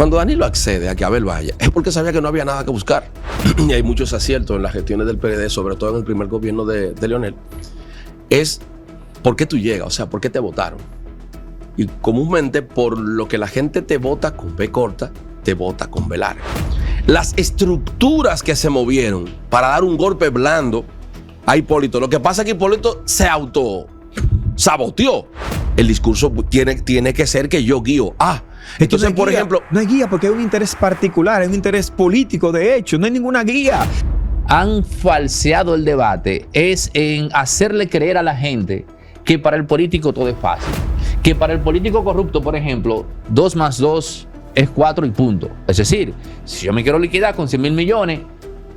Cuando Danilo accede a que Abel vaya, es porque sabía que no había nada que buscar. Y hay muchos aciertos en las gestiones del PLD, sobre todo en el primer gobierno de Leonel. Es ¿por qué tú llegas? O sea, ¿por qué te votaron? Y comúnmente por lo que la gente te vota con B corta, te vota con B larga. Las estructuras que se movieron para dar un golpe blando a Hipólito. Lo que pasa es que Hipólito se autosaboteó. El discurso tiene que ser que yo guío. Entonces, no por guía, ejemplo... No hay guía porque hay un interés particular, hay un interés político, de hecho. No hay ninguna guía. Han falseado el debate es en hacerle creer a la gente que para el político todo es fácil. Que para el político corrupto, por ejemplo, 2 más 2 es 4 y punto. Es decir, si yo me quiero liquidar con 100,000 millones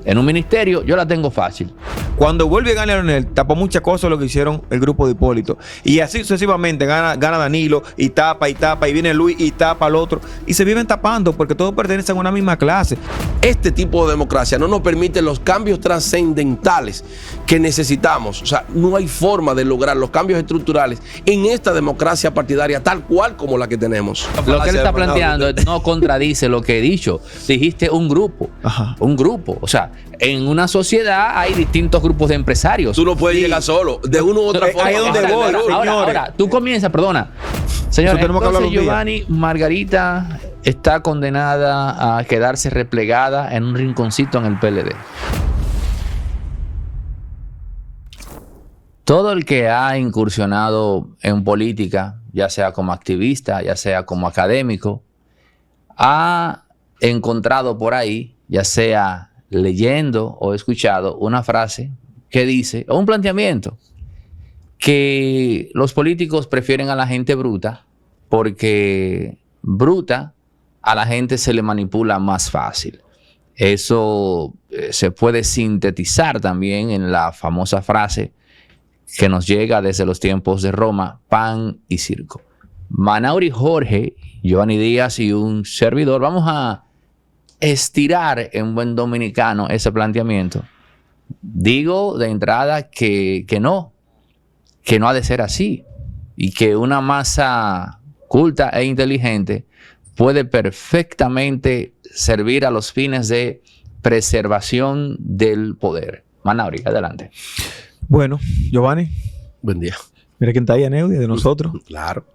en un ministerio, yo la tengo fácil. Cuando vuelve a ganar Leonel, tapó muchas cosas lo que hicieron el grupo de Hipólito. Y así sucesivamente gana Danilo y tapa, y viene Luis y tapa al otro. Y se viven tapando porque todos pertenecen a una misma clase. Este tipo de democracia no nos permite los cambios trascendentales que necesitamos. O sea, no hay forma de lograr los cambios estructurales en esta democracia partidaria tal cual como la que tenemos. Lo que él está planteando no contradice lo que he dicho. Dijiste un grupo. Ajá. Un grupo. O sea, en una sociedad hay distintos grupos de empresarios. Tú no puedes llegar solo. De una u otra forma. Ahí es donde voy, Ahora, tú comienzas, perdona. Señor, entonces Giovanni, Margarita está condenada a quedarse replegada en un rinconcito en el PLD. Todo el que ha incursionado en política, ya sea como activista, ya sea como académico, ha encontrado por ahí, ya sea leyendo o escuchado, una frase que dice, o un planteamiento, que los políticos prefieren a la gente bruta porque bruta a la gente se le manipula más fácil. Eso se puede sintetizar también en la famosa frase que nos llega desde los tiempos de Roma, pan y circo. Manauri Jorge, Giovanni Díaz y un servidor, vamos a estirar en buen dominicano ese planteamiento. Digo de entrada que no ha de ser así y que una masa culta e inteligente puede perfectamente servir a los fines de preservación del poder. Manauri, adelante. Bueno, Giovanni. Buen día. Mira quién está ahí, Aneudi, de nosotros. Claro.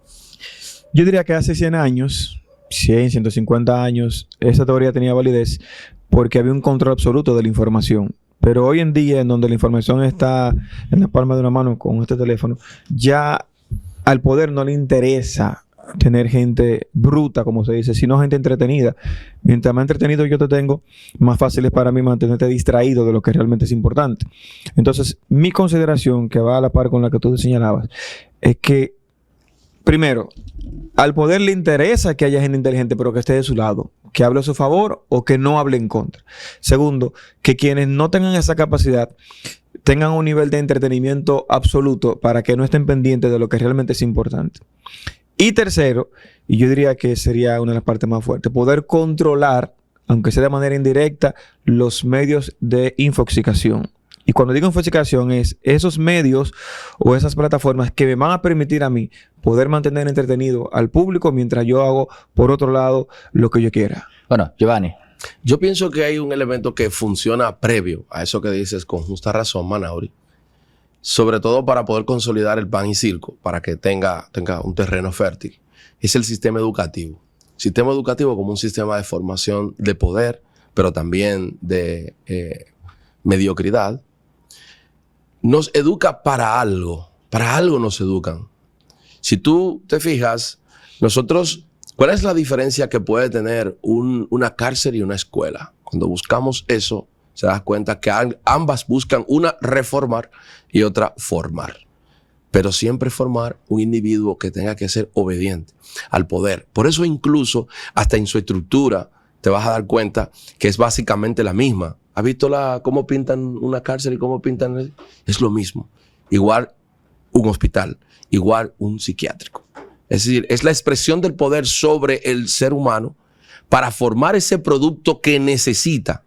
Yo diría que hace 100 años, 100, 150 años, esa teoría tenía validez porque había un control absoluto de la información. Pero hoy en día, en donde la información está en la palma de una mano con este teléfono, ya al poder no le interesa tener gente bruta, como se dice, sino gente entretenida. Mientras más entretenido yo te tengo, más fácil es para mí mantenerte distraído de lo que realmente es importante. Entonces, mi consideración, que va a la par con la que tú señalabas, es que, primero, al poder le interesa que haya gente inteligente, pero que esté de su lado, que hable a su favor o que no hable en contra. Segundo, que quienes no tengan esa capacidad tengan un nivel de entretenimiento absoluto para que no estén pendientes de lo que realmente es importante. Y tercero, y yo diría que sería una de las partes más fuertes, poder controlar, aunque sea de manera indirecta, los medios de infoxicación. Y cuando digo infoxicación es esos medios o esas plataformas que me van a permitir a mí poder mantener entretenido al público mientras yo hago, por otro lado, lo que yo quiera. Bueno, Giovanni. Yo pienso que hay un elemento que funciona previo a eso que dices con justa razón, Manauri. Sobre todo para poder consolidar el pan y circo, para que tenga un terreno fértil. Es el sistema educativo. Sistema educativo como un sistema de formación de poder, pero también de mediocridad. Nos educa para algo nos educan. Si tú te fijas, nosotros, ¿cuál es la diferencia que puede tener una cárcel y una escuela? Cuando buscamos eso, se das cuenta que ambas buscan una reformar y otra formar. Pero siempre formar un individuo que tenga que ser obediente al poder. Por eso incluso hasta en su estructura te vas a dar cuenta que es básicamente la misma. ¿Has visto cómo pintan una cárcel y cómo pintan? Es lo mismo. Igual un hospital, igual un psiquiátrico. Es decir, es la expresión del poder sobre el ser humano para formar ese producto que necesita.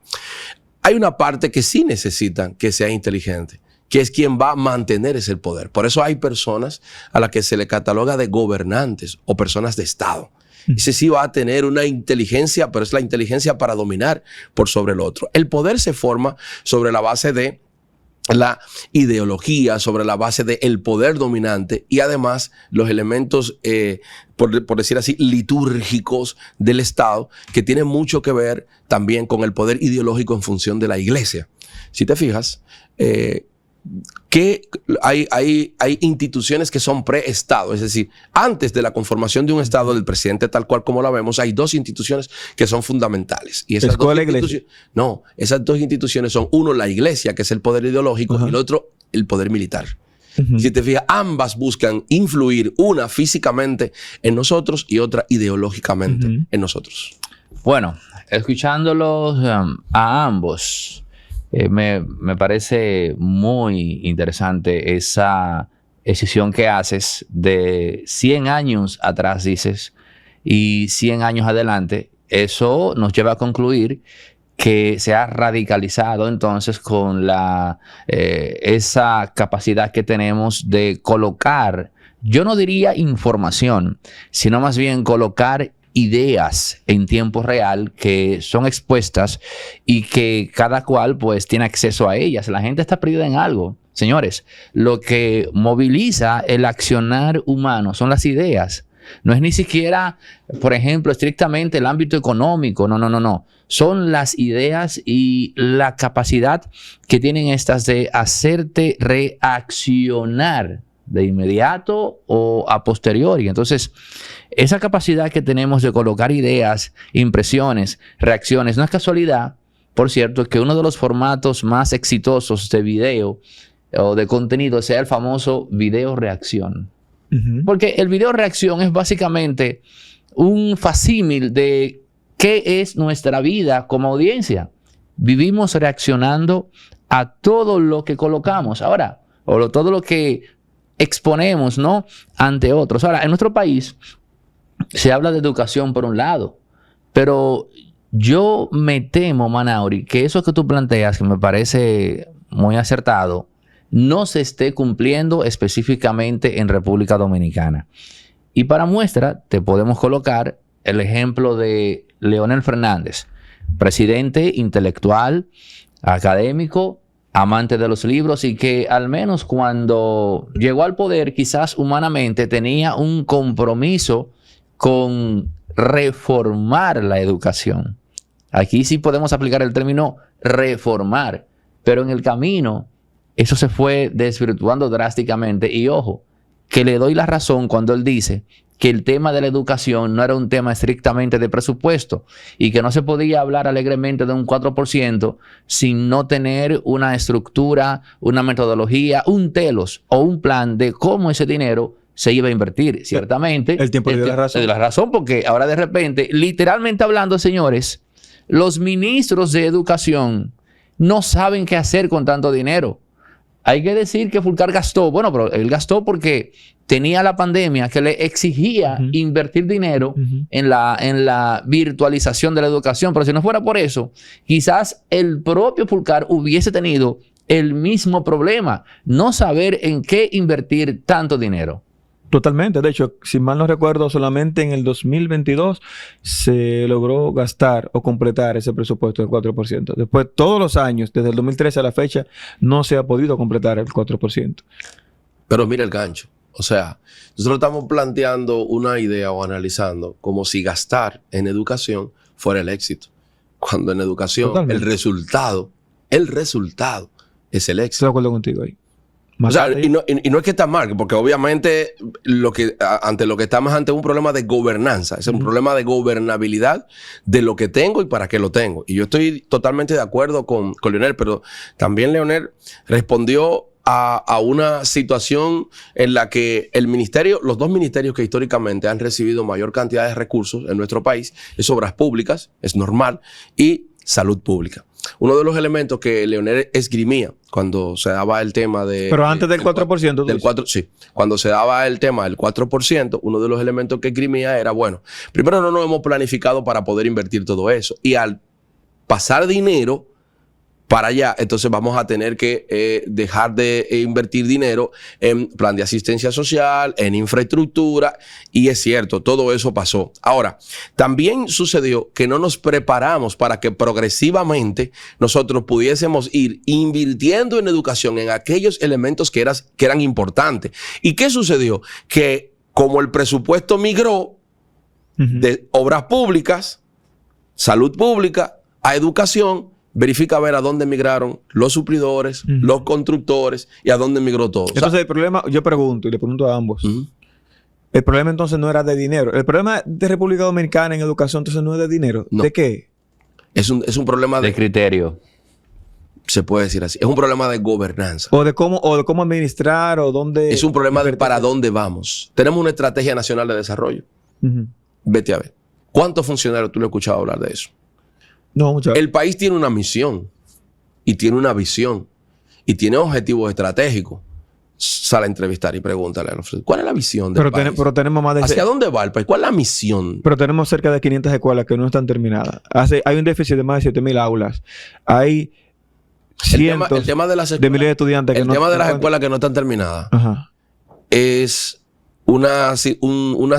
Hay una parte que sí necesitan que sea inteligente, que es quien va a mantener ese poder. Por eso hay personas a las que se le cataloga de gobernantes o personas de Estado, Ese sí va a tener una inteligencia, pero es la inteligencia para dominar por sobre el otro. El poder se forma sobre la base de la ideología, sobre la base del poder dominante y además los elementos, por decir así, litúrgicos del Estado, que tienen mucho que ver también con el poder ideológico en función de la iglesia. Si te fijas, que hay instituciones que son pre-Estado, es decir, antes de la conformación de un Estado del presidente tal cual como la vemos, hay dos instituciones que son fundamentales. Y esas dos instituciones, no, esas dos instituciones son, uno, la iglesia, que es el poder ideológico, y el otro, el poder militar. Si te fijas, ambas buscan influir, una físicamente en nosotros y otra ideológicamente en nosotros. Bueno, escuchándolos a ambos, me parece muy interesante esa decisión que haces de 100 años atrás, dices, y 100 años adelante. Eso nos lleva a concluir que se ha radicalizado entonces con esa capacidad que tenemos de colocar, yo no diría información, sino más bien colocar ideas en tiempo real que son expuestas y que cada cual pues tiene acceso a ellas. La gente está perdida en algo. Señores, lo que moviliza el accionar humano son las ideas. No es ni siquiera, por ejemplo, estrictamente el ámbito económico. No. Son las ideas y la capacidad que tienen estas de hacerte reaccionar de inmediato o a posteriori. Entonces, esa capacidad que tenemos de colocar ideas, impresiones, reacciones, no es casualidad, por cierto, que uno de los formatos más exitosos de video o de contenido sea el famoso video reacción. Porque el video reacción es básicamente un facímil de qué es nuestra vida como audiencia. Vivimos reaccionando a todo lo que colocamos ahora, o todo lo que exponemos, ¿no?, ante otros. Ahora, en nuestro país se habla de educación por un lado, pero yo me temo, Manauri, que eso que tú planteas, que me parece muy acertado, no se esté cumpliendo específicamente en República Dominicana. Y para muestra, te podemos colocar el ejemplo de Leonel Fernández, presidente intelectual, académico, amante de los libros y que al menos cuando llegó al poder, quizás humanamente tenía un compromiso con reformar la educación. Aquí sí podemos aplicar el término reformar, pero en el camino eso se fue desvirtuando drásticamente. Y ojo, que le doy la razón cuando él dice que el tema de la educación no era un tema estrictamente de presupuesto y que no se podía hablar alegremente de un 4% sin no tener una estructura, una metodología, un telos o un plan de cómo ese dinero se iba a invertir. Ciertamente, el tiempo le dio la razón. Le dio la razón porque ahora de repente, literalmente hablando, señores, los ministros de educación no saben qué hacer con tanto dinero. Hay que decir que Fulcar gastó, bueno, pero él gastó porque tenía la pandemia que le exigía invertir dinero en la virtualización de la educación. Pero si no fuera por eso, quizás el propio Fulcar hubiese tenido el mismo problema, no saber en qué invertir tanto dinero. Totalmente. De hecho, si mal no recuerdo, solamente en el 2022 se logró gastar o completar ese presupuesto del 4%. Después, todos los años, desde el 2013 a la fecha, no se ha podido completar el 4%. Pero mira el gancho. O sea, nosotros estamos planteando una idea o analizando como si gastar en educación fuera el éxito. Cuando en educación el resultado es el éxito. Estoy de acuerdo contigo ahí. O sea, y no es que está mal, porque obviamente ante lo que estamos ante un problema de gobernanza, es un problema de gobernabilidad de lo que tengo y para qué lo tengo. Y yo estoy totalmente de acuerdo con Leonel, pero también Leonel respondió a una situación en la que los dos ministerios que históricamente han recibido mayor cantidad de recursos en nuestro país es obras públicas, es normal, y salud pública. Uno de los elementos que Leonel esgrimía cuando se daba el tema de... Pero antes del 4%. Del 4%, sí. Cuando se daba el tema del 4%, uno de los elementos que esgrimía era, bueno, primero no nos hemos planificado para poder invertir todo eso. Y al pasar dinero, para allá, entonces vamos a tener que dejar de invertir dinero en plan de asistencia social, en infraestructura, y es cierto, todo eso pasó. Ahora, también sucedió que no nos preparamos para que progresivamente nosotros pudiésemos ir invirtiendo en educación en aquellos elementos que eran importantes. ¿Y qué sucedió? Que como el presupuesto migró de obras públicas, salud pública, a educación, verifica a ver a dónde migraron los suplidores, los constructores y a dónde migró todo. Entonces, el problema, yo pregunto, y le pregunto a ambos, el problema entonces no era de dinero. El problema de República Dominicana en educación entonces no es de dinero. No. ¿De qué? Es un problema de criterio. Se puede decir así. Es un problema de gobernanza. O de cómo administrar o dónde... Es un problema de para dónde vamos. Tenemos una estrategia nacional de desarrollo. Vete a ver. ¿Cuántos funcionarios tú le has escuchado hablar de eso? No, muchas. El país tiene una misión y tiene una visión y tiene objetivos estratégicos. Sale a entrevistar y pregúntale a los, ¿cuál es la visión del país? Pero tenemos más de... ¿Hacia dónde va el país? ¿Cuál es la misión? Pero tenemos cerca de 500 escuelas que no están terminadas. Hay un déficit de más de 7,000 aulas. Hay cientos el tema de las escuelas, de miles de estudiantes que el tema de las escuelas que no están terminadas es una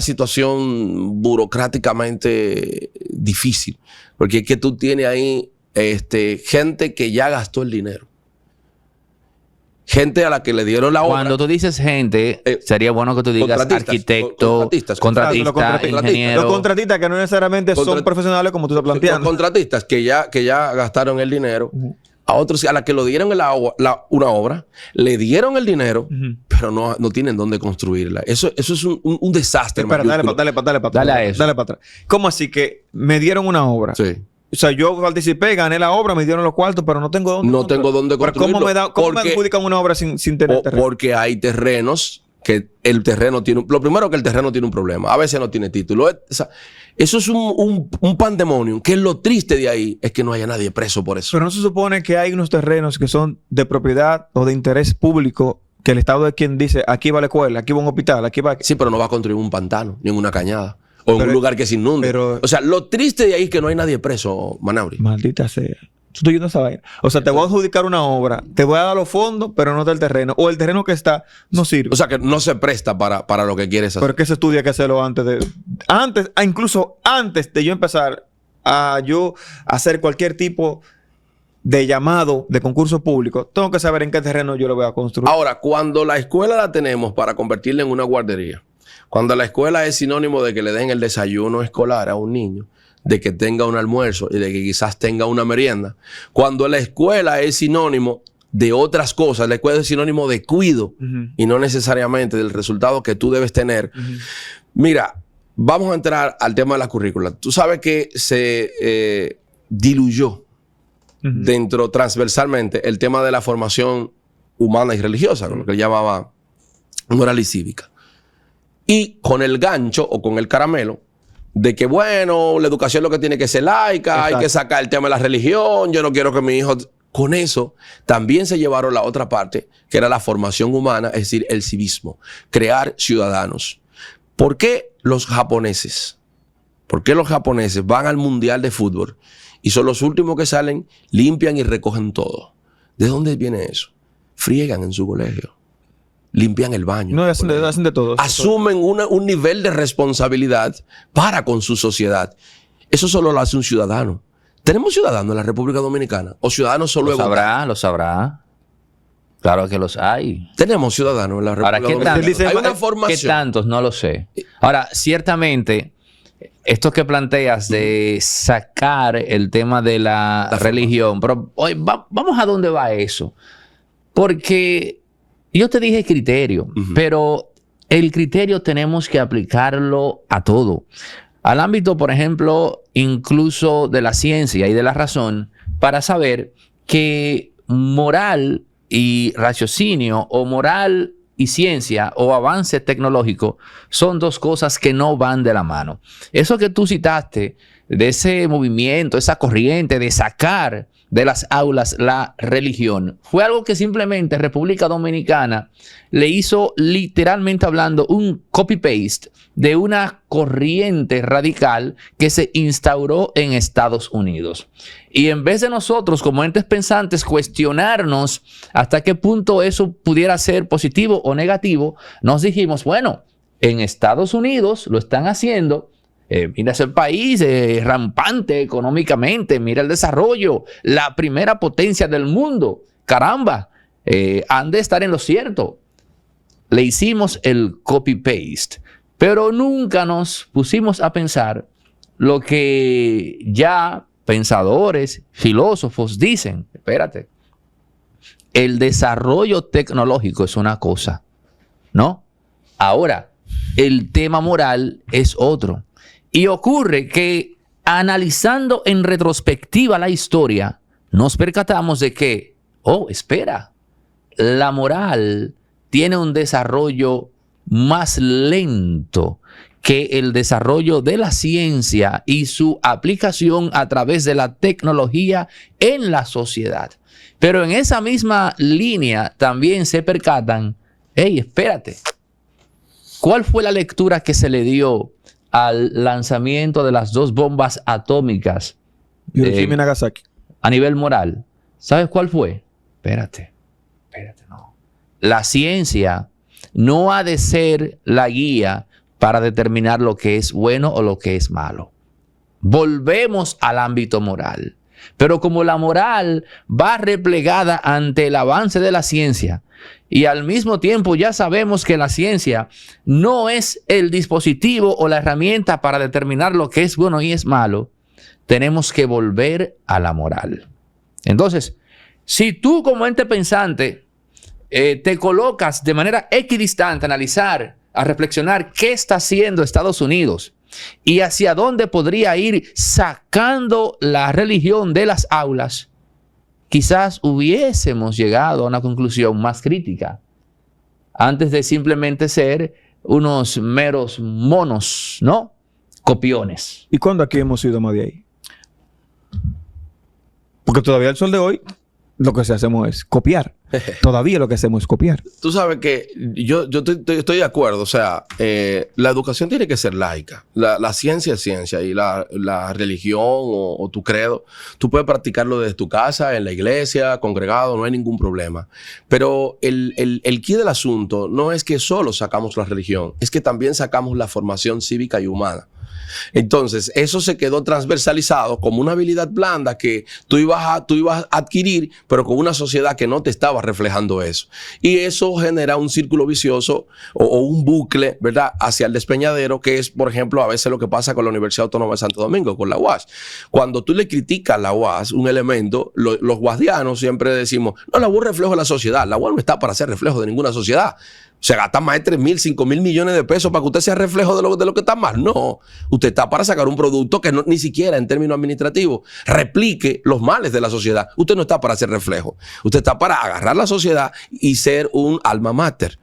situación burocráticamente difícil. Porque es que tú tienes ahí gente que ya gastó el dinero. Gente a la que le dieron la obra. Cuando tú dices gente, sería bueno que tú digas arquitectos, contratistas, ingenieros. Los contratistas que no necesariamente son profesionales como tú estás planteando. Los contratistas que ya gastaron el dinero. A otros, a la que lo dieron una obra, le dieron el dinero, pero no tienen dónde construirla. Eso es un desastre. Espera, dale a eso. Dale para atrás. ¿Cómo así que me dieron una obra? Sí. O sea, yo participé, gané la obra, me dieron los cuartos, pero no tengo dónde construirlo. Tengo dónde construirlo. ¿Cómo me adjudican una obra sin tener terreno? Porque hay terrenos que el terreno tiene... Lo primero que el terreno tiene un problema. A veces no tiene título. Eso es un pandemonium. Que es lo triste de ahí es que no haya nadie preso por eso. Pero no se supone que hay unos terrenos que son de propiedad o de interés público, que el Estado es quien dice, aquí va la escuela, aquí va un hospital, aquí va... Sí, pero no va a construir un pantano, ni en una cañada. O en un lugar que se inunde. O sea, lo triste de ahí es que no hay nadie preso, Manauri. Maldita sea. Tú estás oyendo esa vaina. O sea, te voy a adjudicar una obra, te voy a dar los fondos, pero no del terreno. O el terreno que está no sirve. O sea, que no se presta para lo que quieres hacer. Pero es que se estudia que hacerlo incluso antes de yo empezar a hacer cualquier tipo de llamado de concurso público, tengo que saber en qué terreno yo lo voy a construir. Ahora, cuando la escuela la tenemos para convertirla en una guardería, cuando la escuela es sinónimo de que le den el desayuno escolar a un niño, de que tenga un almuerzo y de que quizás tenga una merienda, cuando la escuela es sinónimo de otras cosas, la escuela es sinónimo de cuido y no necesariamente del resultado que tú debes tener. Mira, vamos a entrar al tema de la currícula. Tú sabes que se diluyó transversalmente el tema de la formación humana y religiosa, con lo que él llamaba moral y cívica. Y con el gancho o con el caramelo de que, bueno, la educación lo que tiene que ser laica, exacto, hay que sacar el tema de la religión, yo no quiero que mi hijo... Con eso también se llevaron la otra parte, que era la formación humana, es decir, el civismo, crear ciudadanos. ¿Por qué los japoneses van al Mundial de Fútbol y son los últimos que salen, limpian y recogen todo? ¿De dónde viene eso? Friegan en su colegio. Limpian el baño. No, hacen de todo. Asumen un nivel de responsabilidad para con su sociedad. Eso solo lo hace un ciudadano. ¿Tenemos ciudadanos en la República Dominicana? ¿O ciudadanos solo lo sabrá. Claro que los hay. Tenemos ciudadanos en la República Dominicana. Hay una formación. ¿Qué tantos? No lo sé. Ahora, ciertamente, esto que planteas de sacar el tema de la religión, pero hoy vamos a dónde va eso. Porque... yo te dije criterio, pero el criterio tenemos que aplicarlo a todo. Al ámbito, por ejemplo, incluso de la ciencia y de la razón, para saber que moral y raciocinio, o moral y ciencia, o avance tecnológico, son dos cosas que no van de la mano. Eso que tú citaste de ese movimiento, esa corriente de sacar de las aulas la religión. Fue algo que simplemente República Dominicana le hizo, literalmente hablando, un copy-paste de una corriente radical que se instauró en Estados Unidos. Y en vez de nosotros, como entes pensantes, cuestionarnos hasta qué punto eso pudiera ser positivo o negativo, nos dijimos, bueno, en Estados Unidos lo están haciendo. Mira ese país rampante económicamente, mira el desarrollo, la primera potencia del mundo. Caramba, han de estar en lo cierto. Le hicimos el copy-paste, pero nunca nos pusimos a pensar lo que ya pensadores, filósofos dicen. Espérate, el desarrollo tecnológico es una cosa, ¿no? Ahora, el tema moral es otro. Y ocurre que analizando en retrospectiva la historia, nos percatamos de que, oh, espera, la moral tiene un desarrollo más lento que el desarrollo de la ciencia y su aplicación a través de la tecnología en la sociedad. Pero en esa misma línea también se percatan, hey, espérate, ¿cuál fue la lectura que se le dio al lanzamiento de las 2 bombas atómicas Hiroshima y Nagasaki a nivel moral? ¿Sabes cuál fue? Espérate, no. La ciencia no ha de ser la guía para determinar lo que es bueno o lo que es malo. Volvemos al ámbito moral. Pero como la moral va replegada ante el avance de la ciencia, y al mismo tiempo ya sabemos que la ciencia no es el dispositivo o la herramienta para determinar lo que es bueno y es malo, tenemos que volver a la moral. Entonces, si tú como ente pensante te colocas de manera equidistante a analizar, a reflexionar qué está haciendo Estados Unidos y hacia dónde podría ir sacando la religión de las aulas, quizás hubiésemos llegado a una conclusión más crítica antes de simplemente ser unos meros monos, ¿no? Copiones. ¿Y cuándo aquí hemos ido más de ahí? Porque todavía al sol de hoy lo que hacemos es copiar. Todavía lo que hacemos es copiar. Tú sabes que yo estoy de acuerdo. O sea, la educación tiene que ser laica. La ciencia es ciencia y la religión o tu credo, tú puedes practicarlo desde tu casa, en la iglesia, congregado, no hay ningún problema. Pero el quid del asunto no es que solo sacamos la religión, es que también sacamos la formación cívica y humana. Entonces, eso se quedó transversalizado como una habilidad blanda que tú ibas a adquirir, pero con una sociedad que no te estaba reflejando eso. Y eso genera un círculo vicioso o un bucle, ¿verdad?, hacia el despeñadero, que es, por ejemplo, a veces lo que pasa con la Universidad Autónoma de Santo Domingo, con la UAS. Cuando tú le criticas a la UAS un elemento, los guasdianos siempre decimos, no, la UAS es reflejo de la sociedad. La UAS no está para ser reflejo de ninguna sociedad. Se gastan más de 3.000, 5.000 millones de pesos para que usted sea reflejo de lo que está mal. No, usted está para sacar un producto que ni siquiera en términos administrativos replique los males de la sociedad. Usted no está para ser reflejo. Usted está para agarrar la sociedad y ser un alma mater.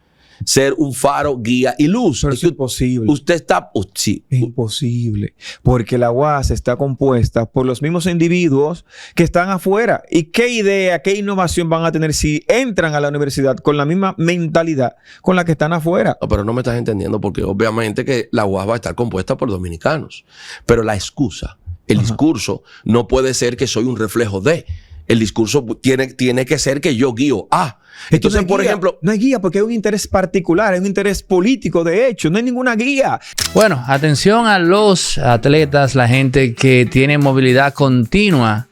Ser un faro, guía y luz. Pero es imposible. Usted está... sí. Es imposible. Porque la UAS está compuesta por los mismos individuos que están afuera. ¿Y qué idea, qué innovación van a tener si entran a la universidad con la misma mentalidad con la que están afuera? No, pero no me estás entendiendo porque obviamente que la UAS va a estar compuesta por dominicanos. Pero la excusa, el discurso, no puede ser que soy un reflejo de... El discurso tiene que ser que yo guío a... Entonces, no por guía, ejemplo... No hay guía porque hay un interés particular, hay un interés político, de hecho. No hay ninguna guía. Bueno, atención a los atletas, la gente que tiene movilidad continua.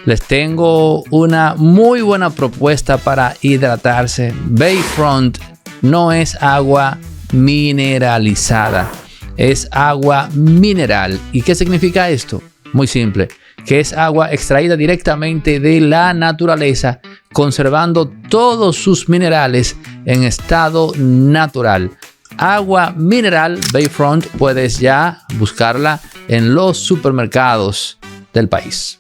Les tengo una muy buena propuesta para hidratarse. Bayfront no es agua mineralizada, es agua mineral. ¿Y qué significa esto? Muy simple, que es agua extraída directamente de la naturaleza, conservando todos sus minerales en estado natural. Agua mineral Bayfront, puedes ya buscarla en los supermercados del país.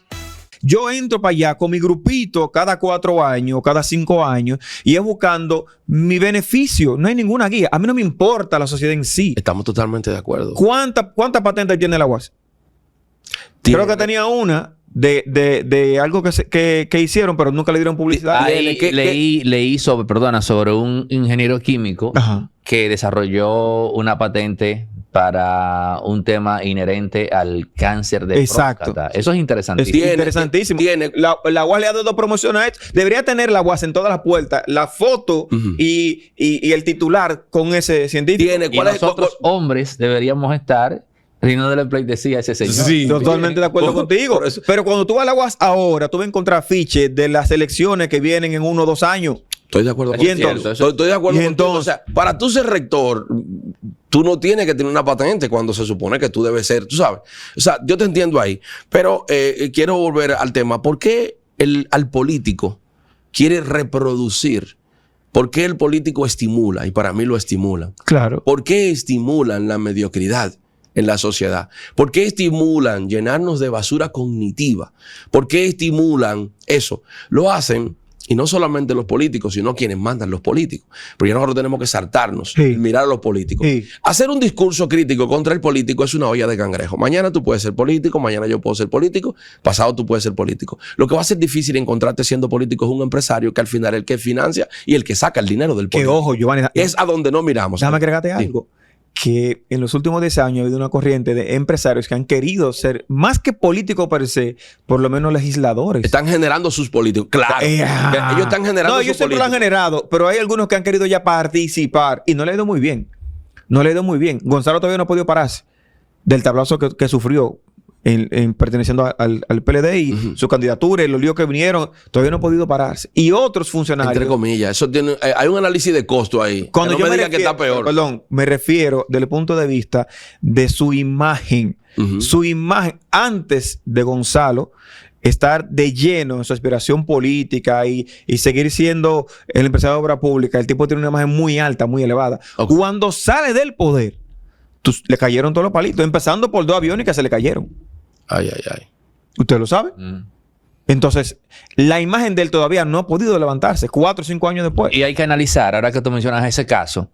Yo entro para allá con mi grupito cada 4 años, cada 5 años, y es buscando mi beneficio. No hay ninguna guía. A mí no me importa la sociedad en sí. Estamos totalmente de acuerdo. ¿Cuántas patentes tiene la UAS? Creo que tenía una de algo que hicieron, pero nunca le dieron publicidad. Ahí leí sobre un ingeniero químico que desarrolló una patente para un tema inherente al cáncer de próstata. Eso es interesantísimo. Es interesantísimo. La UAS le ha dado promoción a esto. Debería tener la UAS en todas las puertas, la foto y el titular con ese científico. Y nosotros, hombres, deberíamos estar rindiéndole pleitesía a ese señor. Sí, totalmente de acuerdo contigo. Pero cuando tú vas a la UAS ahora, tú vas a encontrar afiches de las elecciones que vienen en 1 o 2 años. Estoy de acuerdo contigo. Estoy de acuerdo contigo. O sea, para tú ser rector, tú no tienes que tener una patente cuando se supone que tú debes ser, tú sabes. O sea, yo te entiendo ahí. Pero quiero volver al tema. ¿Por qué al político quiere reproducir? ¿Por qué el político estimula? Y para mí lo estimulan. Claro. ¿Por qué estimulan la mediocridad en la sociedad? ¿Por qué estimulan llenarnos de basura cognitiva? ¿Por qué estimulan eso? Lo hacen. Y no solamente los políticos, sino quienes mandan los políticos. Porque nosotros tenemos que saltarnos y mirar a los políticos. Hacer un discurso crítico contra el político es una olla de cangrejo. Mañana tú puedes ser político, mañana yo puedo ser político, pasado tú puedes ser político. Lo que va a ser difícil encontrarte siendo político es un empresario que al final es el que financia y el que saca el dinero del político. Que ojo, Giovanni. Es a donde no miramos. Déjame agregarte algo. Que en los últimos 10 años ha habido una corriente de empresarios que han querido ser, más que políticos per se, por lo menos legisladores. Están generando sus políticos. Claro. Ellos están generando sus políticos. No, ellos siempre lo han generado, pero hay algunos que han querido ya participar y no le ha ido muy bien. No le ha ido muy bien. Gonzalo todavía no ha podido pararse del tablazo que sufrió perteneciendo al PLD y su candidatura y los líos que vinieron, todavía no ha podido pararse. Y otros funcionarios. Entre comillas, eso tiene, hay un análisis de costo ahí. Cuando yo me diga que está peor. Perdón, me refiero desde el punto de vista de su imagen. Su imagen antes de Gonzalo estar de lleno en su aspiración política y seguir siendo el empresario de obra pública. El tipo tiene una imagen muy alta, muy elevada. Cuando sale del poder, le cayeron todos los palitos, empezando por 2 aviones que se le cayeron. Ay. ¿Usted lo sabe? Entonces, la imagen de él todavía no ha podido levantarse 4 o 5 años después. Y hay que analizar, ahora que tú mencionas ese caso,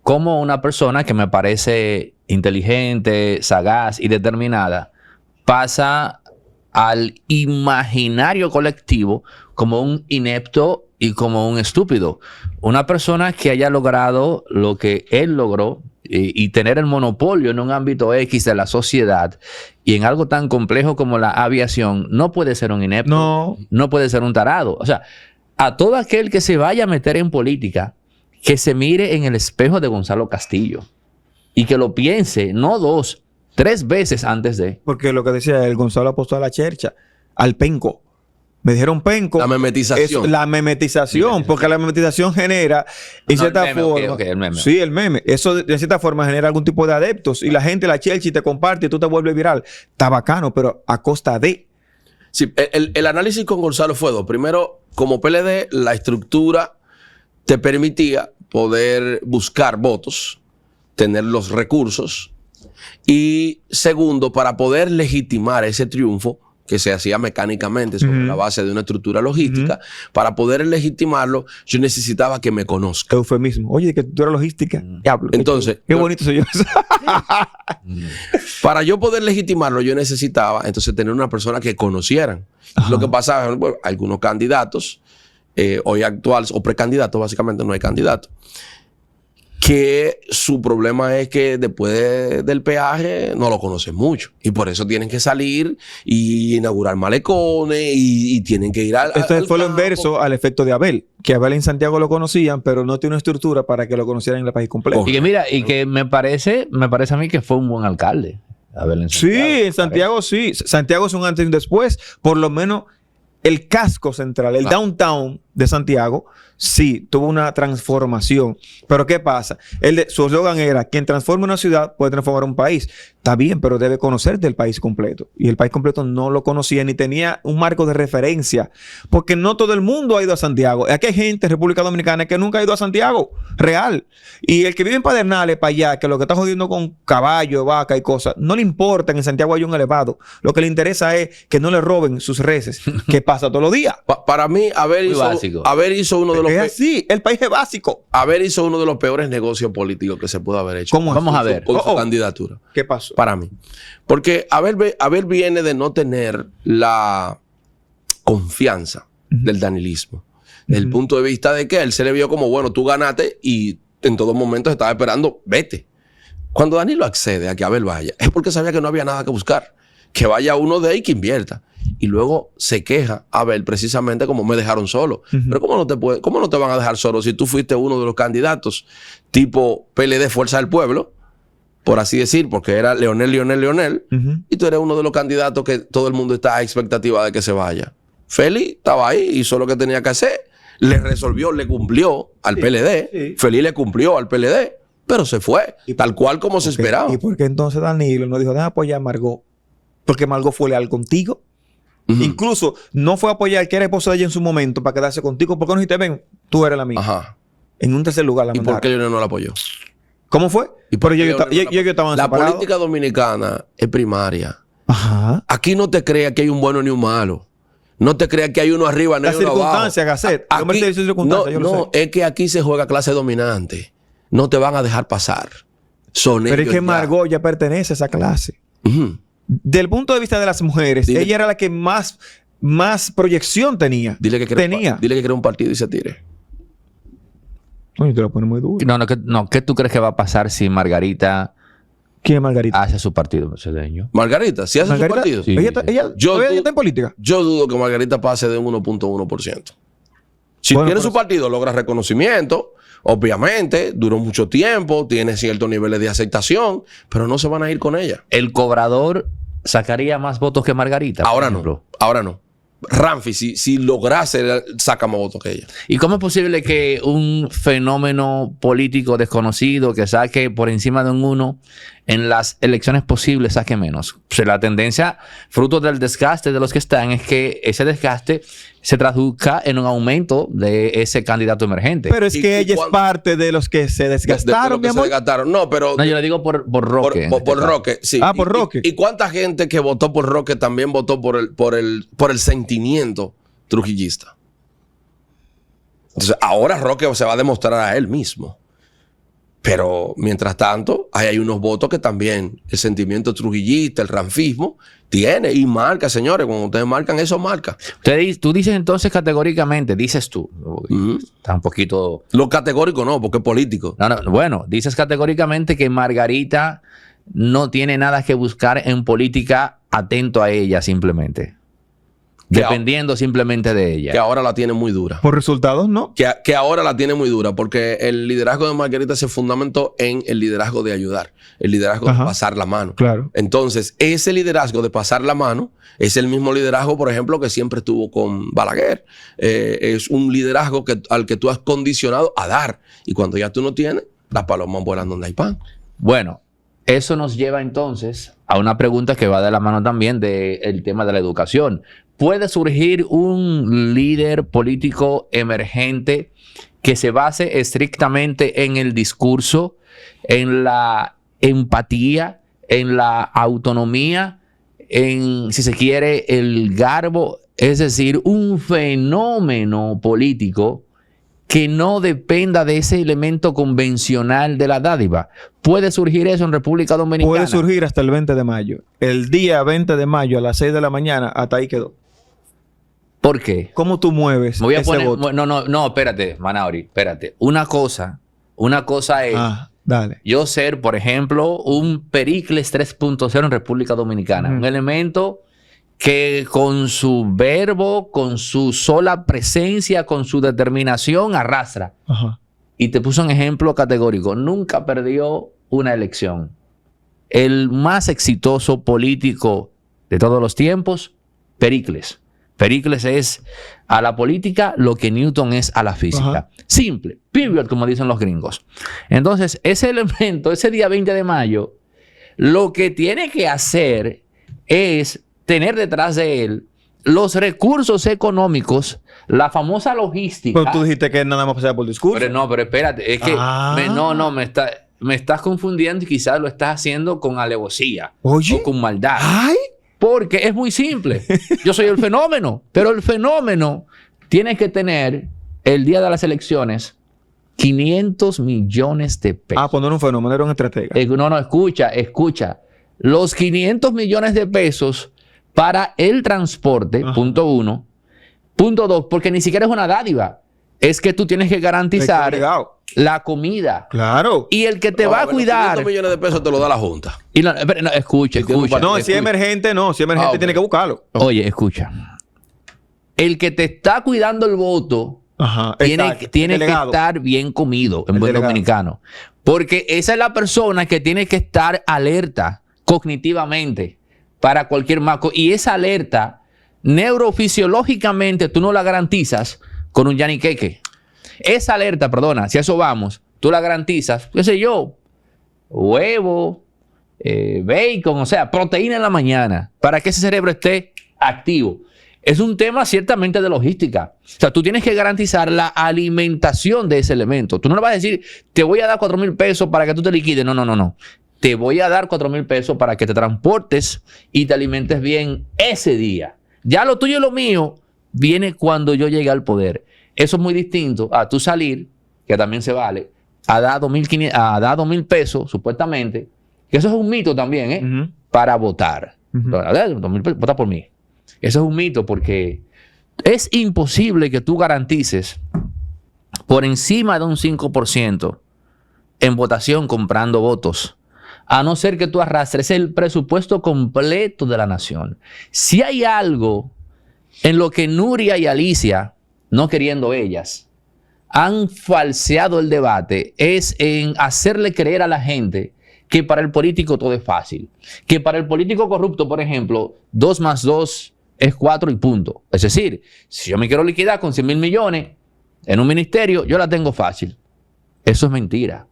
cómo una persona que me parece inteligente, sagaz y determinada pasa al imaginario colectivo como un inepto y como un estúpido. Una persona que haya logrado lo que él logró y tener el monopolio en un ámbito X de la sociedad y en algo tan complejo como la aviación, no puede ser un inepto, no puede ser un tarado. O sea, a todo aquel que se vaya a meter en política, que se mire en el espejo de Gonzalo Castillo y que lo piense, no 2, 3 veces antes de. Porque lo que decía el Gonzalo apostó a la chercha, al penco. Me dijeron penco. La memetización. La memetización, porque la memetización genera, en cierta forma. El meme. Sí, el meme. Eso de cierta forma genera algún tipo de adeptos y la gente la chercha y te comparte y tú te vuelves viral. Está bacano, pero a costa de. Sí, el análisis con Gonzalo fue 2. Primero, como PLD, la estructura te permitía poder buscar votos, tener los recursos. Y segundo, para poder legitimar ese triunfo, que se hacía mecánicamente sobre la base de una estructura logística, para poder legitimarlo, yo necesitaba que me conozca. Eufemismo. Oye, que tú eres logística. Diablo. Entonces, qué bonito soy yo. Para yo poder legitimarlo, yo necesitaba entonces tener una persona que conocieran. Lo que pasa es que algunos candidatos, hoy actuales o precandidatos, básicamente no hay candidato, que su problema es que después del peaje no lo conocen mucho. Y por eso tienen que salir y inaugurar malecones y tienen que ir al Esto fue lo inverso al efecto de Abel. Que Abel en Santiago lo conocían, pero no tiene una estructura para que lo conocieran en el país completo. Y que mira, y que me parece a mí que fue un buen alcalde. Abel en Santiago. Sí, en Santiago sí. Santiago es un antes y un después. Por lo menos el casco central, el downtown de Santiago, sí, tuvo una transformación. Pero ¿qué pasa? Su eslogan era, quien transforma una ciudad puede transformar un país. Está bien, pero debe conocer del país completo. Y el país completo no lo conocía ni tenía un marco de referencia. Porque no todo el mundo ha ido a Santiago. Aquí hay gente en República Dominicana que nunca ha ido a Santiago, real. Y el que vive en Pedernales para allá, que lo que está jodiendo con caballo, vaca y cosas, no le importa que en Santiago haya un elevado. Lo que le interesa es que no le roben sus reses, que pasa todos los días. Para mí, Abel básico. Abel hizo uno de los Es así, el país es básico. Abel hizo uno de los peores negocios políticos que se pudo haber hecho. ¿Cómo? Vamos a ver. Con su candidatura. ¿Qué pasó? Para mí. Porque Abel viene de no tener la confianza del danilismo. Desde el punto de vista de que él se le vio como, bueno, tú ganaste y en todo momento estaba esperando, vete. Cuando Danilo accede a que Abel vaya, es porque sabía que no había nada que buscar. Que vaya uno de ahí que invierta. Y luego se queja Abel precisamente como me dejaron solo. Pero ¿cómo no te van a dejar solo si tú fuiste uno de los candidatos tipo PLD Fuerza del Pueblo, por así decir, porque era Leonel, y tú eres uno de los candidatos que todo el mundo está a expectativa de que se vaya? Feli estaba ahí, hizo lo que tenía que hacer, le resolvió, le cumplió al PLD. Sí. Feli le cumplió al PLD, pero se fue, tal cual como se esperaba. ¿Y por qué entonces Danilo no dijo, déjame apoyar a Margot? Porque Margot fue leal contigo. Incluso no fue a apoyar que era esposo de ella en su momento para quedarse contigo. ¿Por qué no dijiste, ven, tú eres la mía? Ajá. En un tercer lugar la ¿Y mandaron. por qué Leonel no la apoyó? ¿Cómo fue? ¿Y por Pero qué ellos Leonel no la estaban La separados. política dominicana es primaria. Ajá. Aquí no te creas que hay un bueno ni un malo. No te creas que hay uno arriba ni Las uno abajo. circunstancias, Gasset. Aquí- Yo me estoy diciendo circunstancias, yo lo no, sé. es que aquí se juega clase dominante. No te van a dejar pasar. Son Pero es ellos que ya. Margot ya pertenece a esa clase. Ujú. Del punto de vista de las mujeres, Dile- ella era la que más proyección tenía. Dile que crea un partido y se tire. Oye, te lo pone muy duro. ¿Qué tú crees que va a pasar si Margarita ¿Quién es Margarita? hace su partido brasileño? Margarita, si hace su Margarita, partido. Sí. ella Yo todavía du- está en política. Yo dudo que Margarita pase de un 1.1%. Si Bueno, tiene pero- su partido, logra reconocimiento. Obviamente, duró mucho tiempo, tiene ciertos niveles de aceptación, pero no se van a ir con ella. ¿El cobrador sacaría más votos que Margarita? por Ahora ejemplo? no. Ahora no. Ramfi, si lograse, saca más votos que ella. ¿Y cómo es posible que un fenómeno político desconocido que saque por encima de un 1 en las elecciones posibles saque menos? Pues la tendencia, fruto del desgaste de los que están, es que ese desgaste se traduzca en un aumento de ese candidato emergente. Pero es ¿Y que ella es cuándo? parte de los que se De desgastaron, lo que mi se amor. desgastaron. No, pero... No, yo le digo por Roque. en Por este caso. Roque, sí. Ah, por Roque. ¿Y cuánta gente que votó por Roque también votó por el sentimiento trujillista? Entonces, ahora Roque se va a demostrar a él mismo. Pero, mientras tanto, hay unos votos que también el sentimiento trujillista, el ranfismo, tiene y marca, señores. Cuando ustedes marcan, eso marca. Tú dices entonces categóricamente, dices tú, Ujú. está un poquito... Lo categórico no, porque es político. No, bueno, dices categóricamente que Margarita no tiene nada que buscar en política atento a ella simplemente. Que Dependiendo simplemente de ella. Que ahora la tiene muy dura. Por resultados, no. Que ahora la tiene muy dura, porque el liderazgo de Margarita se fundamentó en el liderazgo de ayudar, el liderazgo Ajá. de pasar la mano. Claro. Entonces, ese liderazgo de pasar la mano es el mismo liderazgo, por ejemplo, que siempre estuvo con Balaguer. Es un liderazgo al que tú has condicionado a dar. Y cuando ya tú no tienes, las palomas vuelan donde hay pan. Bueno, eso nos lleva entonces a una pregunta que va de la mano también del tema de la educación. ¿Puede surgir un líder político emergente que se base estrictamente en el discurso, en la empatía, en la autonomía, en, si se quiere, el garbo? Es decir, un fenómeno político que no dependa de ese elemento convencional de la dádiva. ¿Puede surgir eso en República Dominicana? Puede surgir hasta el 20 de mayo. El día 20 de mayo a las 6 de la mañana, hasta ahí quedó. ¿Por qué? ¿Cómo tú mueves Me voy a ese poner... voto? No, espérate, Manauri, espérate. Una cosa es Dale. yo ser, por ejemplo, un Pericles 3.0 en República Dominicana. Ujú. Un elemento que con su verbo, con su sola presencia, con su determinación, arrastra. Ajá. Y te puso un ejemplo categórico. Nunca perdió una elección. El más exitoso político de todos los tiempos, Pericles. Pericles es a la política lo que Newton es a la física. Ajá. Simple, period, como dicen los gringos. Entonces, ese elemento, ese día 20 de mayo, lo que tiene que hacer es tener detrás de él los recursos económicos, la famosa logística. Pero tú dijiste que nada más pasaba por discurso. Pero espérate, es que me estás confundiendo y quizás lo estás haciendo con alevosía Oye. o con maldad. ¡Ay! Porque es muy simple. Yo soy el fenómeno, pero el fenómeno tienes que tener el día de las elecciones 500 millones de pesos. Pues no era un fenómeno, era un estratega. No, escucha. Los 500 millones de pesos para el transporte, punto 1. Punto 2, porque ni siquiera es una dádiva. Es que tú tienes que garantizar la comida. Claro. Y el que te va a cuidar... 500 millones de pesos te lo da la Junta. Y escucha. No, si es emergente, okay. Tiene que buscarlo. Oye, escucha. El que te está cuidando el voto tiene que estar bien comido, en buen dominicano. Porque esa es la persona que tiene que estar alerta cognitivamente para cualquier marco. Y esa alerta, neurofisiológicamente, tú no la garantizas con un yaniqueque. Esa alerta, perdona, si a eso vamos, tú la garantizas, qué sé yo, huevo, bacon, o sea, proteína en la mañana, para que ese cerebro esté activo. Es un tema ciertamente de logística. O sea, tú tienes que garantizar la alimentación de ese elemento. Tú no le vas a decir, te voy a dar 4,000 pesos para que tú te liquides. No. Te voy a dar 4,000 pesos para que te transportes y te alimentes bien ese día. Ya lo tuyo y lo mío viene cuando yo llegue al poder. Eso es muy distinto a tú salir, que también se vale, a dar 2,000 pesos, supuestamente, que eso es un mito también, para votar. 2,000 pesos, vota por mí. Eso es un mito porque es imposible que tú garantices por encima de un 5% en votación comprando votos, a no ser que tú arrastres el presupuesto completo de la nación. Si hay algo en lo que Nuria y Alicia, no queriendo ellas, han falseado el debate, es en hacerle creer a la gente que para el político todo es fácil. Que para el político corrupto, por ejemplo, 2 más 2 es 4 y punto. Es decir, si yo me quiero liquidar con 100,000 millones en un ministerio, yo la tengo fácil. Eso es mentira.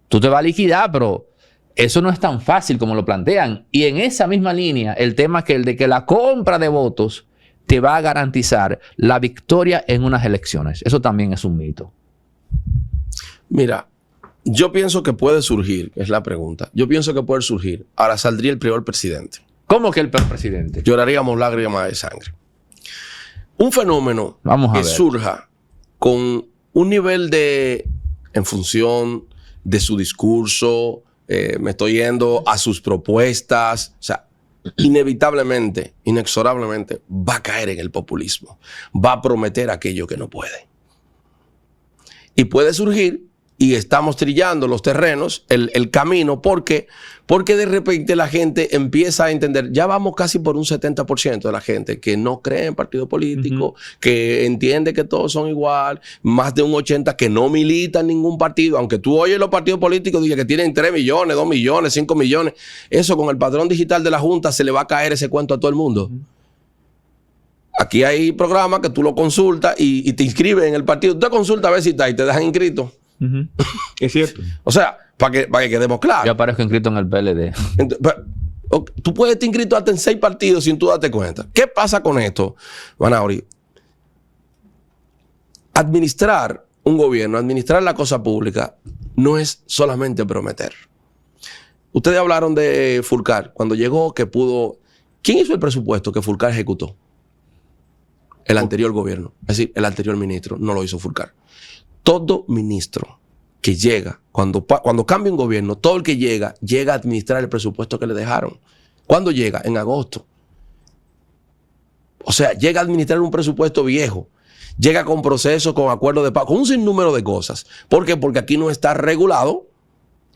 Tú te vas a liquidar, pero eso no es tan fácil como lo plantean. Y en esa misma línea, el tema es que el de que la compra de votos te va a garantizar la victoria en unas elecciones. Eso también es un mito. Mira, yo pienso que puede surgir, es la pregunta. Yo pienso que puede surgir. Ahora saldría el peor presidente. ¿Cómo que el peor presidente? Lloraríamos lágrimas de sangre. Un fenómeno que surja con un nivel de, en función de su discurso, me estoy yendo a sus propuestas, o sea, inevitablemente, inexorablemente, va a caer en el populismo. Va a prometer aquello que no puede. Y puede surgir, y estamos trillando los terrenos, el camino, porque de repente la gente empieza a entender, ya vamos casi por un 70% de la gente que no cree en partido político, que entiende que todos son igual, más de un 80% que no milita en ningún partido, aunque tú oyes los partidos políticos, dice que tienen 3 millones, 2 millones, 5 millones, eso con el padrón digital de la Junta se le va a caer ese cuento a todo el mundo. Aquí hay programas que tú lo consultas y te inscribes en el partido, tú te consultas a ver si está y te dejan inscrito. Es cierto. O sea, para que quedemos claros. Yo aparezco inscrito en el PLD. Entonces, tú puedes estar inscrito hasta en 6 partidos sin tú darte cuenta. ¿Qué pasa con esto, Manauri? Administrar un gobierno, administrar la cosa pública, no es solamente prometer. Ustedes hablaron de Fulcar. Cuando llegó, que pudo... ¿Quién hizo el presupuesto que Fulcar ejecutó? El anterior gobierno. Es decir, el anterior ministro. No lo hizo Fulcar. Todo ministro que llega, cuando cambia un gobierno, todo el que llega a administrar el presupuesto que le dejaron. ¿Cuándo llega? En agosto. O sea, llega a administrar un presupuesto viejo. Llega con procesos, con acuerdos de pago, con un sinnúmero de cosas. ¿Por qué? Porque aquí no está regulado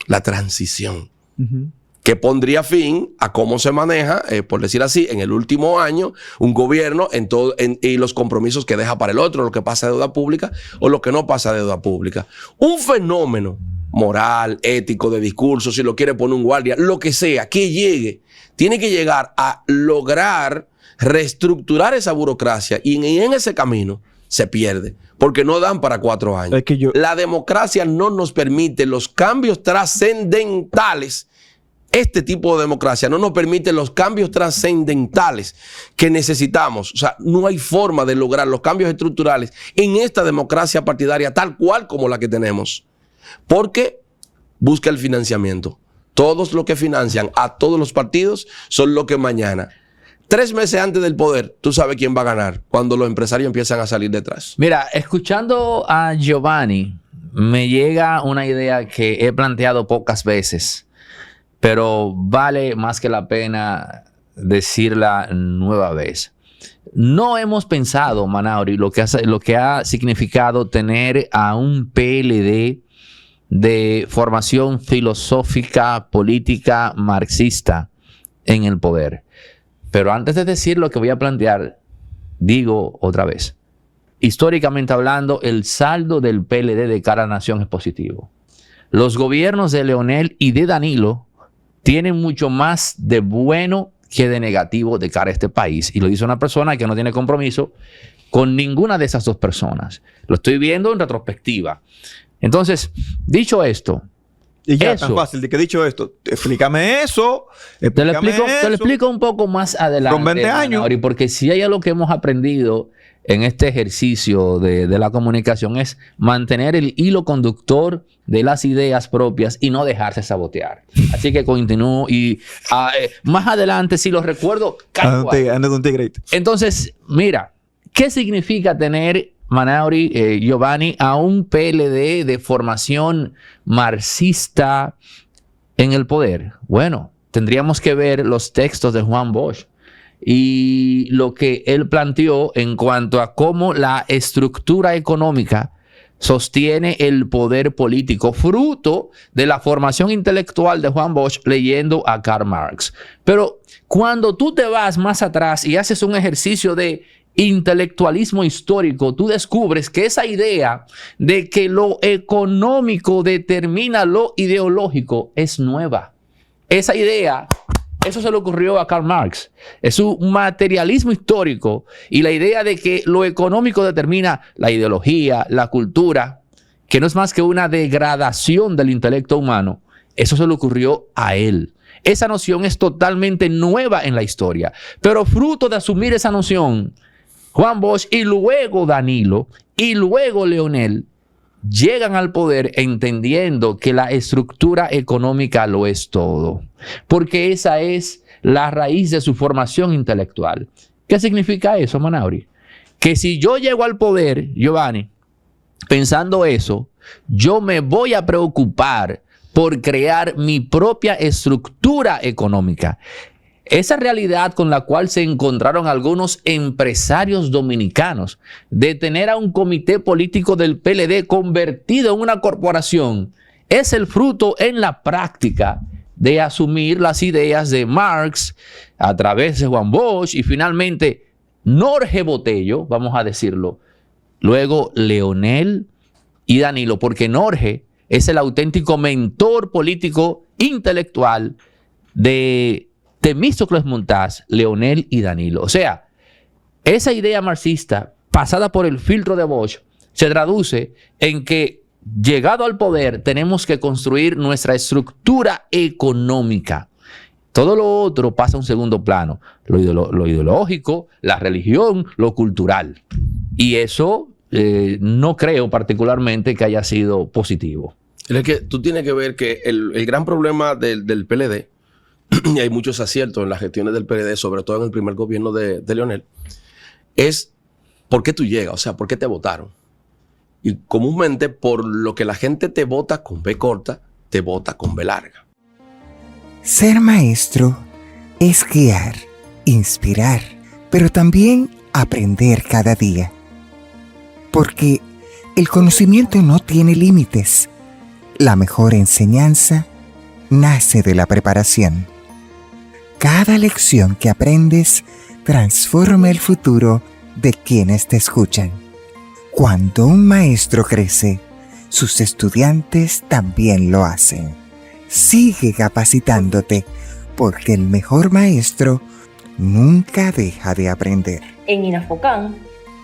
la transición. Que pondría fin a cómo se maneja, por decir así, en el último año, un gobierno y los compromisos que deja para el otro, lo que pasa de deuda pública o lo que no pasa de deuda pública. Un fenómeno moral, ético, de discurso, si lo quiere poner un guardia, lo que sea, que llegue, tiene que llegar a lograr reestructurar esa burocracia y en ese camino se pierde, porque no dan para 4 años. La democracia no nos permite los cambios trascendentales. Este tipo de democracia no nos permite los cambios trascendentales que necesitamos. O sea, no hay forma de lograr los cambios estructurales en esta democracia partidaria tal cual como la que tenemos. Porque busca el financiamiento. Todos los que financian a todos los partidos son los que mañana 3 meses antes del poder, tú sabes quién va a ganar cuando los empresarios empiezan a salir detrás. Mira, escuchando a Giovanni, me llega una idea que he planteado pocas veces, pero vale más que la pena decirla nueva vez. No hemos pensado, Manauri, lo que ha significado tener a un PLD de formación filosófica, política, marxista en el poder. Pero antes de decir lo que voy a plantear, digo otra vez, históricamente hablando, el saldo del PLD de cara a la nación es positivo. Los gobiernos de Leonel y de Danilo tienen mucho más de bueno que de negativo de cara a este país. Y lo dice una persona que no tiene compromiso con ninguna de esas dos personas. Lo estoy viendo en retrospectiva. Entonces, dicho esto, y ya, tan fácil de que dicho esto, explícame eso. Te lo explico un poco más adelante. Con 20 años. Mauri, porque si hay algo que hemos aprendido en este ejercicio de la comunicación es mantener el hilo conductor de las ideas propias y no dejarse sabotear. Así que continúo y más adelante, si lo recuerdo, ando con tigre. Entonces, mira, ¿qué significa tener, Manauri, Giovanni, a un PLD de formación marxista en el poder? Bueno, tendríamos que ver los textos de Juan Bosch y lo que él planteó en cuanto a cómo la estructura económica sostiene el poder político, fruto de la formación intelectual de Juan Bosch leyendo a Karl Marx. Pero cuando tú te vas más atrás y haces un ejercicio de intelectualismo histórico, tú descubres que esa idea de que lo económico determina lo ideológico es nueva. Esa idea, eso se le ocurrió a Karl Marx. Es un materialismo histórico y la idea de que lo económico determina la ideología, la cultura, que no es más que una degradación del intelecto humano. Eso se le ocurrió a él. Esa noción es totalmente nueva en la historia, pero fruto de asumir esa noción, Juan Bosch y luego Danilo y luego Leonel llegan al poder entendiendo que la estructura económica lo es todo, porque esa es la raíz de su formación intelectual. ¿Qué significa eso, Manauri? Que si yo llego al poder, Giovanni, pensando eso, yo me voy a preocupar por crear mi propia estructura económica. Esa realidad con la cual se encontraron algunos empresarios dominicanos de tener a un comité político del PLD convertido en una corporación es el fruto en la práctica de asumir las ideas de Marx a través de Juan Bosch y finalmente Jorge Botello, vamos a decirlo, luego Leonel y Danilo, porque Jorge es el auténtico mentor político intelectual de Temístocles Montaz, Leonel y Danilo. O sea, esa idea marxista pasada por el filtro de Bosch se traduce en que llegado al poder tenemos que construir nuestra estructura económica. Todo lo otro pasa a un segundo plano. Lo ideológico, la religión, lo cultural. Y eso no creo particularmente que haya sido positivo. Es que tú tienes que ver que el gran problema del PLD, y hay muchos aciertos en las gestiones del PLD, sobre todo en el primer gobierno de Leonel, es ¿por qué tú llegas? O sea, ¿por qué te votaron? Y comúnmente por lo que la gente te vota con B corta, te vota con B larga. Ser maestro es guiar, inspirar, pero también aprender cada día. Porque el conocimiento no tiene límites. La mejor enseñanza nace de la preparación. Cada lección que aprendes transforma el futuro de quienes te escuchan. Cuando un maestro crece, sus estudiantes también lo hacen. Sigue capacitándote, porque el mejor maestro nunca deja de aprender. En Inafocán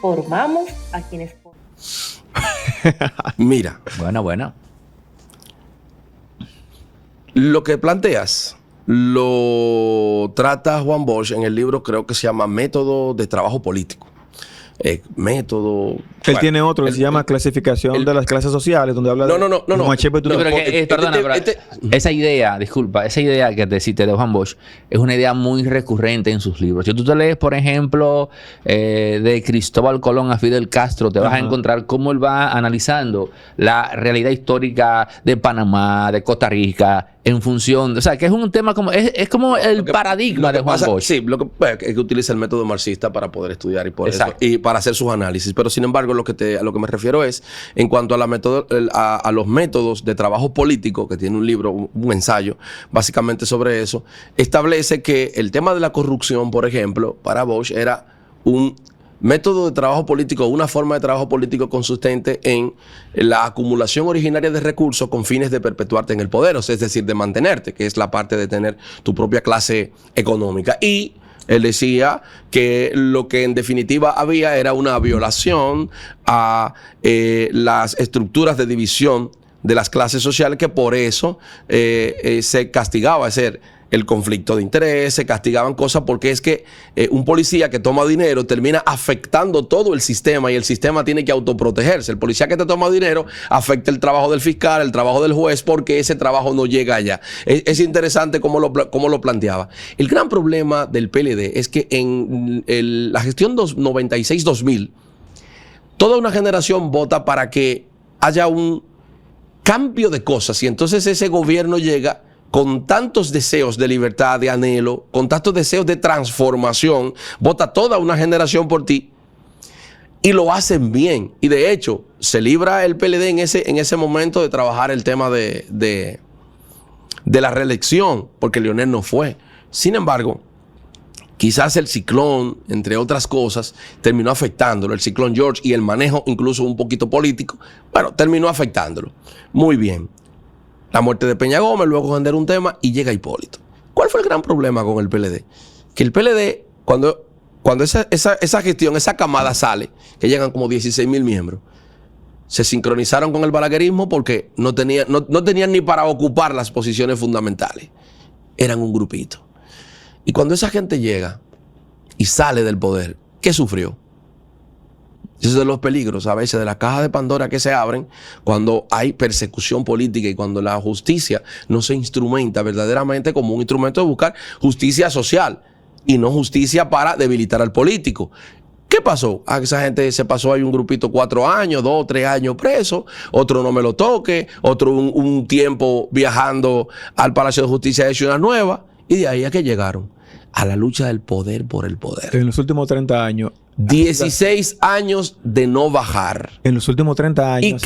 formamos a quienes... Mira. Bueno. Lo que planteas lo trata Juan Bosch en el libro, creo que se llama Método de Trabajo Político. método. Él tiene otro que se llama clasificación de las clases sociales, donde habla No. como HP, tú No, no- pero perdona, pero esa idea que te cité de Juan Bosch es una idea muy recurrente en sus libros. Si tú te lees, por ejemplo, de Cristóbal Colón a Fidel Castro, te vas a encontrar cómo él va analizando la realidad histórica de Panamá, de Costa Rica, en función, o sea, que es un tema como, es como el paradigma de Juan Bosch. Sí, lo que es que utiliza el método marxista para poder estudiar y por eso, Exacto. y para hacer sus análisis. Pero sin embargo, a lo que me refiero es en cuanto a a los métodos de trabajo político, que tiene un libro, un ensayo, básicamente sobre eso, establece que el tema de la corrupción, por ejemplo, para Bosch era un método de trabajo político, una forma de trabajo político consistente en la acumulación originaria de recursos con fines de perpetuarte en el poder, o sea, es decir, de mantenerte, que es la parte de tener tu propia clase económica. Y él decía que lo que en definitiva había era una violación a las estructuras de división de las clases sociales, que por eso se castigaba, es decir, el conflicto de interés, se castigaban cosas, porque es que un policía que toma dinero termina afectando todo el sistema y el sistema tiene que autoprotegerse. El policía que te toma dinero afecta el trabajo del fiscal, el trabajo del juez, porque ese trabajo no llega allá. Es interesante cómo lo planteaba. El gran problema del PLD es que en la gestión 96-2000, toda una generación vota para que haya un cambio de cosas, y entonces ese gobierno llega con tantos deseos de libertad, de anhelo, con tantos deseos de transformación, vota toda una generación por ti y lo hacen bien. Y de hecho, se libra el PLD en ese momento de trabajar el tema de la reelección, porque Leonel no fue. Sin embargo, quizás el ciclón, entre otras cosas, terminó afectándolo. El ciclón George y el manejo, incluso un poquito político, bueno, terminó afectándolo. Muy bien. La muerte de Peña Gómez, luego genera un tema y llega Hipólito. ¿Cuál fue el gran problema con el PLD? Que el PLD, cuando esa gestión, esa camada sale, que llegan como 16,000 miembros, se sincronizaron con el balaguerismo porque no tenían ni para ocupar las posiciones fundamentales. Eran un grupito. Y cuando esa gente llega y sale del poder, ¿qué sufrió? Esos son los peligros a veces de la caja de Pandora que se abren cuando hay persecución política y cuando la justicia no se instrumenta verdaderamente como un instrumento de buscar justicia social y no justicia para debilitar al político. ¿Qué pasó? A esa gente se pasó ahí un grupito 4 años, 2, 3 años preso, otro no me lo toque, otro un tiempo viajando al Palacio de Justicia de Ciudad Nueva, y de ahí a que llegaron a la lucha del poder por el poder. En los últimos 30 años. 16 años de no bajar. En los últimos 30 años.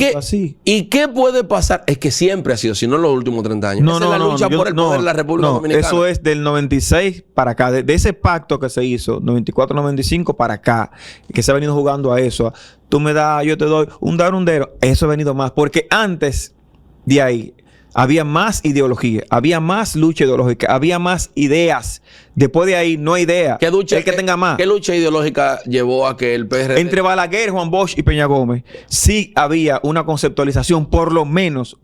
¿Y qué puede pasar? Es que siempre ha sido, si no en los últimos 30 años. Esa es la lucha por el poder de la República Dominicana. Eso es del 96 para acá. De ese pacto que se hizo, 94-95 para acá, que se ha venido jugando a eso. Tú me das, yo te doy un darundero. Eso ha venido más. Porque antes de ahí había más ideología, había más lucha ideológica, había más ideas. Después de ahí no hay idea. ¿Qué lucha, el que tenga más? ¿Qué lucha ideológica llevó a que el PRD... Entre Balaguer, Juan Bosch y Peña Gómez, sí había una conceptualización, por lo menos,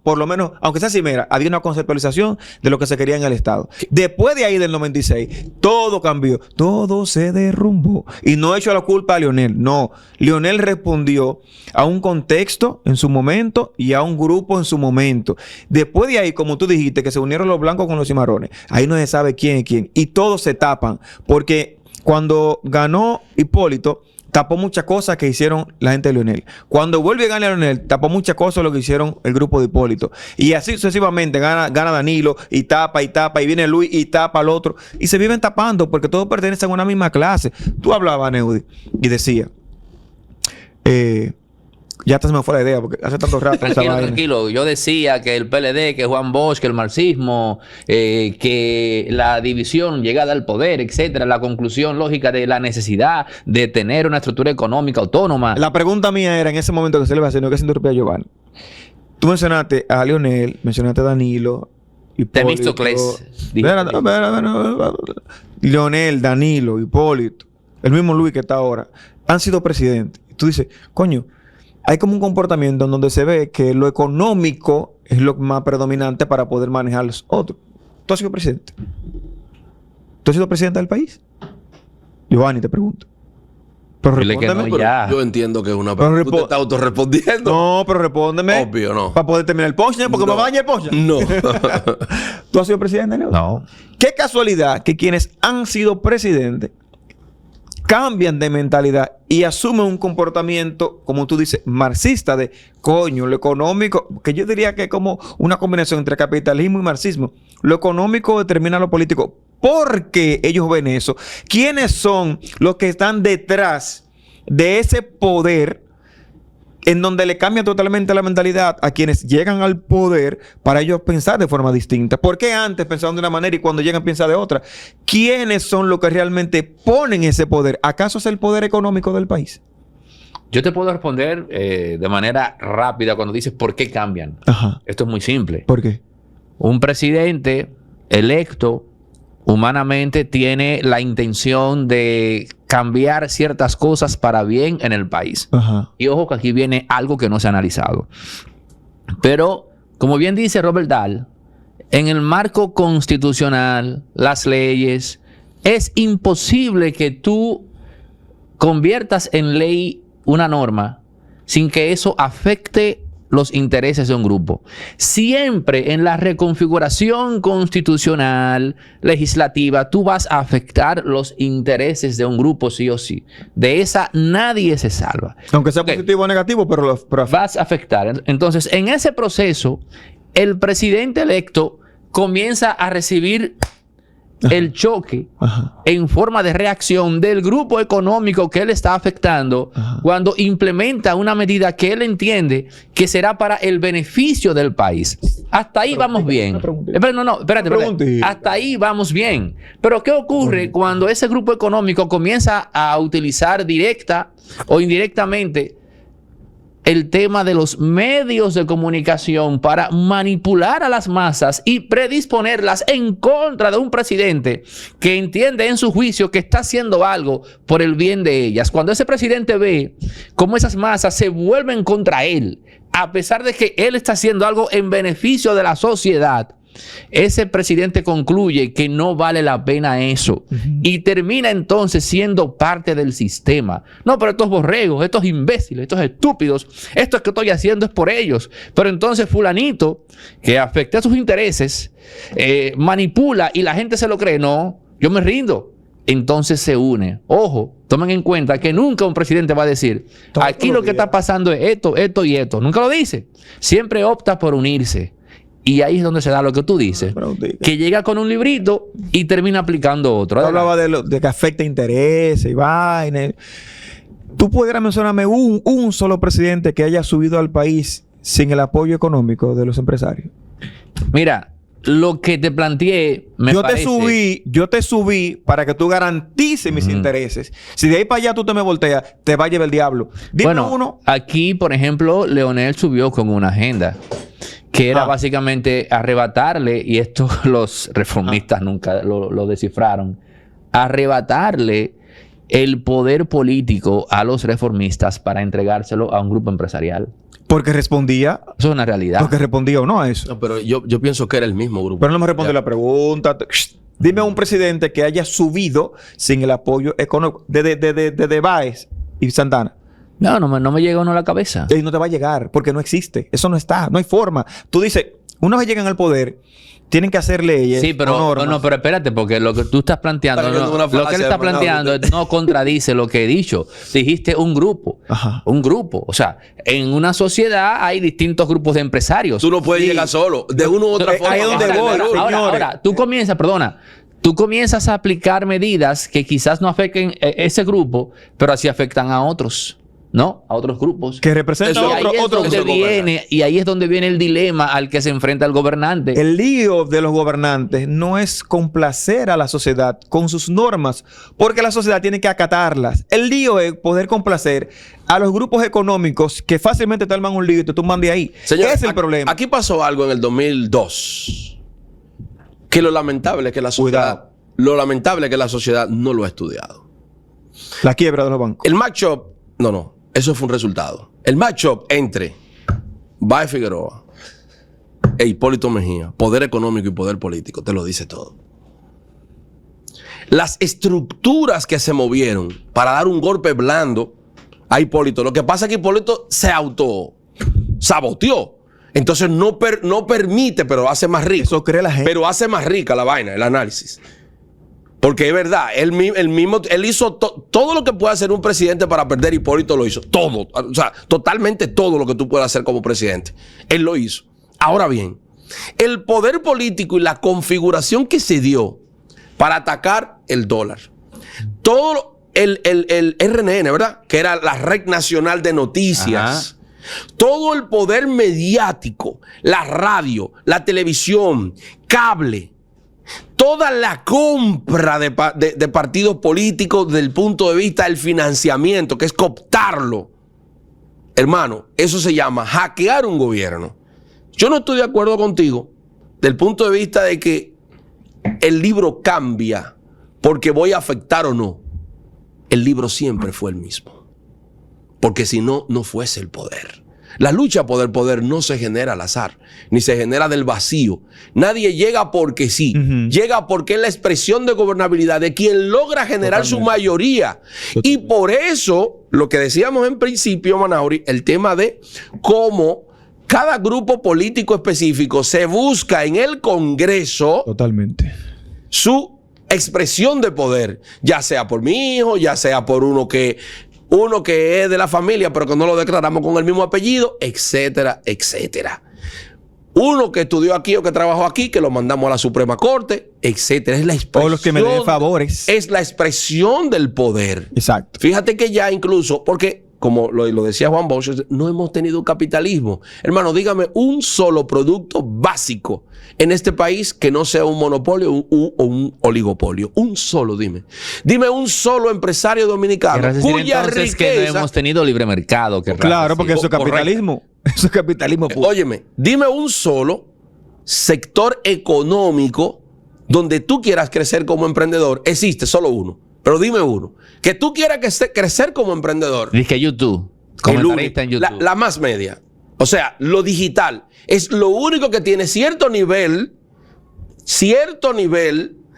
aunque sea cimera, había una conceptualización de lo que se quería en el Estado. Después de ahí, del 96, todo cambió, todo se derrumbó. Y no he hecho la culpa a Leonel, no. Leonel respondió a un contexto en su momento y a un grupo en su momento. Después de ahí, como tú dijiste, que se unieron los blancos con los cimarrones, ahí no se sabe quién es quién. Y todos se tapan, porque cuando ganó Hipólito, tapó muchas cosas que hicieron la gente de Leonel. Cuando vuelve a ganar Leonel, tapó muchas cosas lo que hicieron el grupo de Hipólito. Y así sucesivamente gana Danilo y tapa, y viene Luis y tapa al otro. Y se viven tapando porque todos pertenecen a una misma clase. Tú hablabas, Neudi, y decía, ya hasta se me fue la idea porque hace tanto rato. Tranquilo. Yo decía que el PLD, que Juan Bosch, que el marxismo, que la división llegada al poder, etcétera, la conclusión lógica de la necesidad de tener una estructura económica autónoma. La pregunta mía era en ese momento que se le va haciendo, que se interrumpía a Giovanni. Tú mencionaste a Leonel, mencionaste a Danilo, Temístocles. Leonel, Danilo, Hipólito, el mismo Luis que está ahora, han sido presidentes. Y tú dices, coño, hay como un comportamiento en donde se ve que lo económico es lo más predominante para poder manejar los otros. ¿Tú has sido presidente? ¿Tú has sido presidente del país? Giovanni, te pregunto. Pero Dile que respóndeme. no, ya. Yo entiendo que es una Pero pregunta. Tú te estás autorrespondiendo. No, pero respóndeme. Obvio, no. Para poder terminar el punch, porque No. me va a dañar el punch. No. ¿Tú has sido presidente, Leo? No. Qué casualidad que quienes han sido presidentes cambian de mentalidad y asumen un comportamiento, como tú dices, marxista de coño, lo económico, que yo diría que es como una combinación entre capitalismo y marxismo. Lo económico determina lo político. ¿Por qué ellos ven eso? ¿Quiénes son los que están detrás de ese poder en donde le cambia totalmente la mentalidad a quienes llegan al poder para ellos pensar de forma distinta? ¿Por qué antes pensaban de una manera y cuando llegan piensan de otra? ¿Quiénes son los que realmente ponen ese poder? ¿Acaso es el poder económico del país? Yo te puedo responder de manera rápida cuando dices por qué cambian. Ajá. Esto es muy simple. ¿Por qué? Un presidente electo humanamente tiene la intención de cambiar ciertas cosas para bien en el país. Ajá. Y ojo que aquí viene algo que no se ha analizado. Pero, como bien dice Robert Dahl, en el marco constitucional, las leyes, es imposible que tú conviertas en ley una norma sin que eso afecte los intereses de un grupo. Siempre en la reconfiguración constitucional, legislativa, tú vas a afectar los intereses de un grupo sí o sí. De esa nadie se salva. Aunque sea Ok. positivo o negativo, pero Vas a afectar. Entonces, en ese proceso, el presidente electo comienza a recibir el choque Ajá. en forma de reacción del grupo económico que él está afectando Ajá. cuando implementa una medida que él entiende que será para el beneficio del país. Hasta ahí vamos bien. Espérate. Hasta ahí vamos bien. Pero ¿qué ocurre cuando ese grupo económico comienza a utilizar directa o indirectamente el tema de los medios de comunicación para manipular a las masas y predisponerlas en contra de un presidente que entiende en su juicio que está haciendo algo por el bien de ellas? Cuando ese presidente ve cómo esas masas se vuelven contra él, a pesar de que él está haciendo algo en beneficio de la sociedad, ese presidente concluye que no vale la pena eso y termina entonces siendo parte del sistema. No, pero estos borregos, estos imbéciles, estos estúpidos, esto que estoy haciendo es por ellos. Pero entonces fulanito, que afecta a sus intereses, manipula y la gente se lo cree. No, yo me rindo. Entonces se une. Ojo, tomen en cuenta que nunca un presidente va a decir, aquí lo que está pasando es esto, esto y esto. Nunca lo dice. Siempre opta por unirse. Y ahí es donde se da lo que tú dices. Que llega con un librito y termina aplicando otro. Tú hablabas de que afecta intereses y vainas. ¿Tú pudieras mencionarme un solo presidente que haya subido al país sin el apoyo económico de los empresarios? Mira, lo que te planteé Yo te subí para que tú garantices mis intereses. Si de ahí para allá tú te me volteas, te va a llevar el diablo. Dime bueno, uno. aquí, por ejemplo, Leonel subió con una agenda que era básicamente arrebatarle, y esto los reformistas nunca lo descifraron, arrebatarle el poder político a los reformistas para entregárselo a un grupo empresarial. Porque respondía. Eso es una realidad. Porque respondía o no a eso. No, pero yo pienso que era el mismo grupo. Pero no me responde la pregunta. Dime un presidente que haya subido sin el apoyo económico de Báez y Santana. No me llega uno a la cabeza. Y no te va a llegar porque no existe. Eso no está. No hay forma. Tú dices, una vez llegan al poder, tienen que hacer leyes. Sí, pero normas. no, pero espérate, porque lo que tú estás planteando, lo que él está planteando no contradice lo que he dicho. Dijiste un grupo. Ajá. Un grupo. O sea, en una sociedad hay distintos grupos de empresarios. Tú no puedes llegar solo. De una u otra forma. ahí es donde voy, Ahora, tú comienzas a aplicar medidas que quizás no afecten ese grupo, pero así afectan a otros. ¿No? A otros grupos. Que representa y ahí es donde viene el dilema al que se enfrenta el gobernante. El lío de los gobernantes no es complacer a la sociedad con sus normas, porque la sociedad tiene que acatarlas. El lío es poder complacer a los grupos económicos que fácilmente te arman un lío y te tumban de ahí. Señor, es el problema. Aquí pasó algo en el 2002 que lo lamentable es que la sociedad, no lo ha estudiado. La quiebra de los bancos. El matchup, eso fue un resultado. El matchup entre Báez Figueroa e Hipólito Mejía, poder económico y poder político, te lo dice todo. las estructuras que se movieron para dar un golpe blando a Hipólito. Lo que pasa es que Hipólito se autosaboteó. Entonces no permite, pero hace más rico. Eso cree la gente. Pero hace más rica la vaina, el análisis. Porque es verdad, él hizo todo lo que puede hacer un presidente para perder. Hipólito lo hizo. Todo. O sea, totalmente todo lo que tú puedes hacer como presidente. Él lo hizo. Ahora bien, el poder político y la configuración que se dio para atacar el dólar. Todo el RNN, ¿verdad? Que era la Red Nacional de Noticias. Ajá. Todo el poder mediático, la radio, la televisión, cable, toda la compra de partidos políticos desde el punto de vista del financiamiento, que es cooptarlo. Hermano, eso se llama hackear un gobierno. Yo no estoy de acuerdo contigo del punto de vista de que el libro cambia porque voy a afectar o no. El libro siempre fue el mismo. Porque si no, no fuese el poder. La lucha por el poder no se genera al azar, ni se genera del vacío. Nadie llega porque sí. Llega porque es la expresión de gobernabilidad de quien logra generar su mayoría. Y por eso, lo que decíamos en principio, Manauri, el tema de cómo cada grupo político específico se busca en el Congreso Totalmente. su expresión de poder, ya sea por mi hijo, ya sea por uno que es de la familia, pero que no lo declaramos con el mismo apellido, etcétera, etcétera. Uno que estudió aquí o que trabajó aquí, que lo mandamos a la Suprema Corte, etcétera. Es la expresión. O los que me den favores. Es la expresión del poder. Exacto. Fíjate que ya incluso, porque como lo decía Juan Bosch, no hemos tenido capitalismo. Hermano, dígame un solo producto básico en este país que no sea un monopolio o un oligopolio. Un solo, dime. Dime un solo empresario dominicano cuya riqueza... que no hemos tenido libre mercado. Claro, porque eso es capitalismo. Eso es capitalismo puro. Óyeme, dime un solo sector económico donde tú quieras crecer como emprendedor. Existe solo uno. Pero dime uno. Que tú quieras crecer como emprendedor. Dice YouTube. Comentarista en YouTube. La más media. O sea, lo digital es lo único que tiene cierto nivel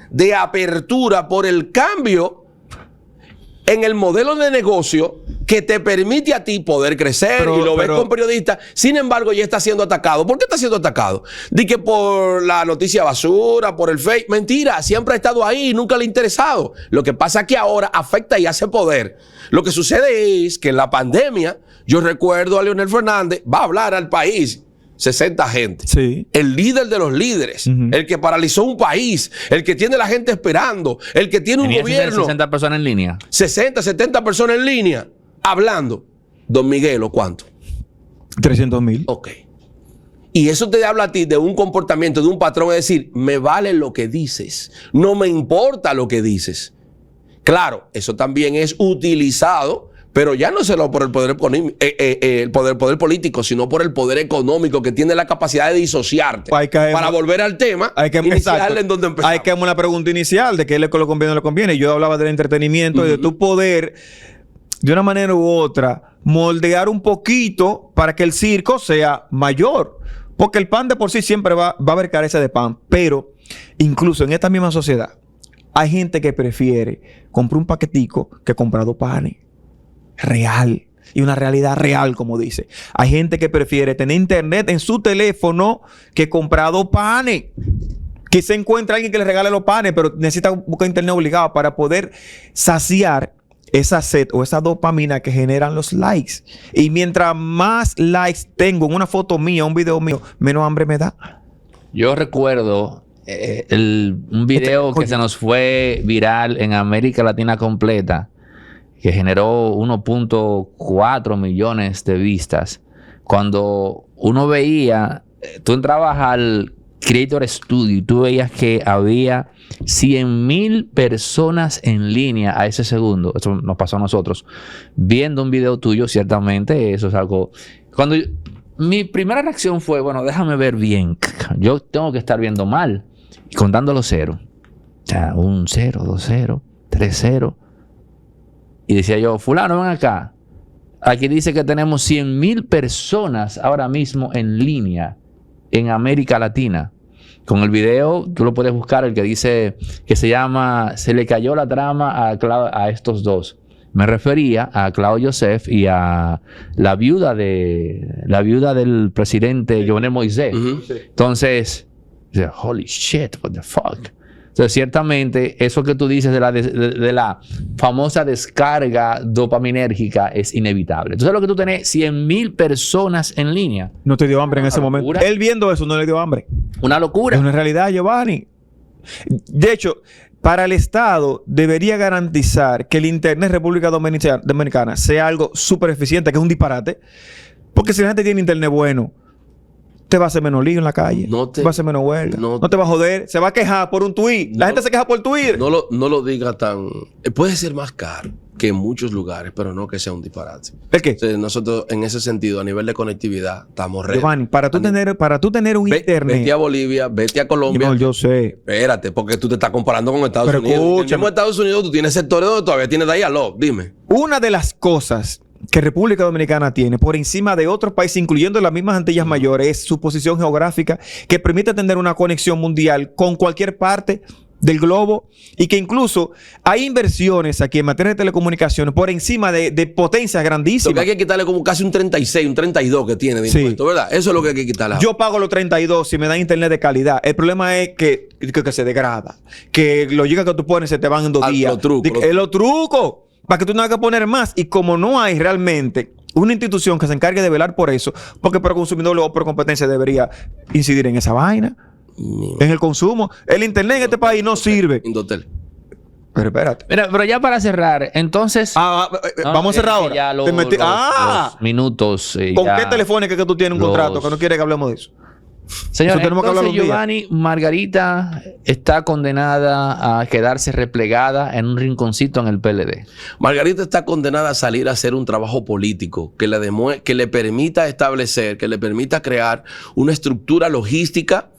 de apertura por el cambio en el modelo de negocio que te permite a ti poder crecer y lo ves con periodistas. Sin embargo, ya está siendo atacado. ¿Por qué está siendo atacado? Di que por la noticia basura, por el fake. Mentira, siempre ha estado ahí y nunca le ha interesado. Lo que pasa es que ahora afecta y hace poder. Lo que sucede es que en la pandemia, yo recuerdo a Leonel Fernández, va a hablar al país. 60 gente. Sí. El líder de los líderes. El que paralizó un país. El que tiene la gente esperando. El que tiene un gobierno. 60 personas en línea. 60, 70 personas en línea. Hablando. Don Miguelo, ¿cuánto? 300,000. Ok. Y eso te habla a ti de un comportamiento, de un patrón. Es decir, me vale lo que dices. No me importa lo que dices. Claro, eso también es utilizado, pero ya no solo por el poder político, sino por el poder económico que tiene la capacidad de disociarte. Para volver al tema, inicial en donde empezamos. Hay que hacer una pregunta inicial de qué le conviene o no le conviene. Yo hablaba del entretenimiento y de tu poder, de una manera u otra, moldear un poquito para que el circo sea mayor. Porque el pan de por sí siempre va a haber carencia de pan. Pero incluso en esta misma sociedad, hay gente que prefiere comprar un paquetico que comprar 2 panes. Real. Y una realidad real, como dice. Hay gente que prefiere tener internet en su teléfono que comprar 2 panes. Que se encuentra alguien que le regale los panes, pero necesita buscar internet obligado para poder saciar esa sed o esa dopamina que generan los likes. Y mientras más likes tengo en una foto mía, un video mío, menos hambre me da. Yo recuerdo un video que se nos fue viral en América Latina completa, que generó 1.4 millones de vistas. Cuando uno veía, tú entrabas al Creator Studio y tú veías que había 100,000 personas en línea a ese segundo. Eso nos pasó a nosotros. Viendo un video tuyo, ciertamente, eso es algo... Mi primera reacción fue, bueno, déjame ver bien. Yo tengo que estar viendo mal. Y contando los ceros. O sea, 1 0, 2 0, 3 0. Y decía yo, fulano, ven acá. Aquí dice que tenemos 100,000 personas ahora mismo en línea en América Latina. Con el video, tú lo puedes buscar, el que dice que se llama Se le cayó la trama a estos dos. Me refería a Claudio Joseph y a la viuda del presidente Jovenel Moisés. Entonces, holy shit, what the fuck. Entonces, ciertamente, eso que tú dices de la famosa descarga dopaminérgica es inevitable. Entonces, lo que tú tenés 100,000 personas en línea. No te dio hambre en ese momento. Él viendo eso no le dio hambre. Una locura. Es una realidad, Giovanni. De hecho, para el Estado debería garantizar que el Internet República Dominicana sea algo súper eficiente, que es un disparate. Porque si la gente tiene Internet bueno, te va a hacer menos lío en la calle. Te va a hacer menos huelga. No te va a joder. Se va a quejar por un tweet. La gente se queja por Twitter. No lo diga tan... Puede ser más caro que en muchos lugares, pero no que sea un disparate. ¿El qué? O sea, nosotros, en ese sentido, a nivel de conectividad, estamos ready. Giovanni, para tú tener un Internet... Vete a Bolivia, vete a Colombia. No, yo sé. Espérate, porque tú te estás comparando con Estados Unidos. En el mismo Estados Unidos tú tienes sectores donde todavía tienes dial-up. Dime. Una de las cosas que República Dominicana tiene por encima de otros países, incluyendo las mismas Antillas Mayores, es su posición geográfica que permite tener una conexión mundial con cualquier parte del globo y que incluso hay inversiones aquí en materia de telecomunicaciones por encima de potencias grandísimas. Lo que hay que quitarle como casi un 36, un 32 que tiene de impuesto, ¿verdad? Eso es lo que hay que quitarle. Yo pago los 32 si me dan internet de calidad. El problema es que se degrada, que los gigas que tú pones se te van en 2 días. Los trucos. Para que tú no hagas que poner más. Y como no hay realmente una institución que se encargue de velar por eso, porque por consumidor o por competencia debería incidir en esa vaina, en el consumo. El internet en este país no sirve. Indotel. Pero espérate. Pero ya para cerrar, entonces... vamos a cerrar ahora. Ya los minutos. ¿Con qué telefónica que tú tienes un contrato? Que no quieres que hablemos de eso. Señor, entonces Giovanni, Margarita está condenada a quedarse replegada en un rinconcito en el PLD. Margarita está condenada a salir a hacer un trabajo político que le permita establecer, que le permita crear una estructura logística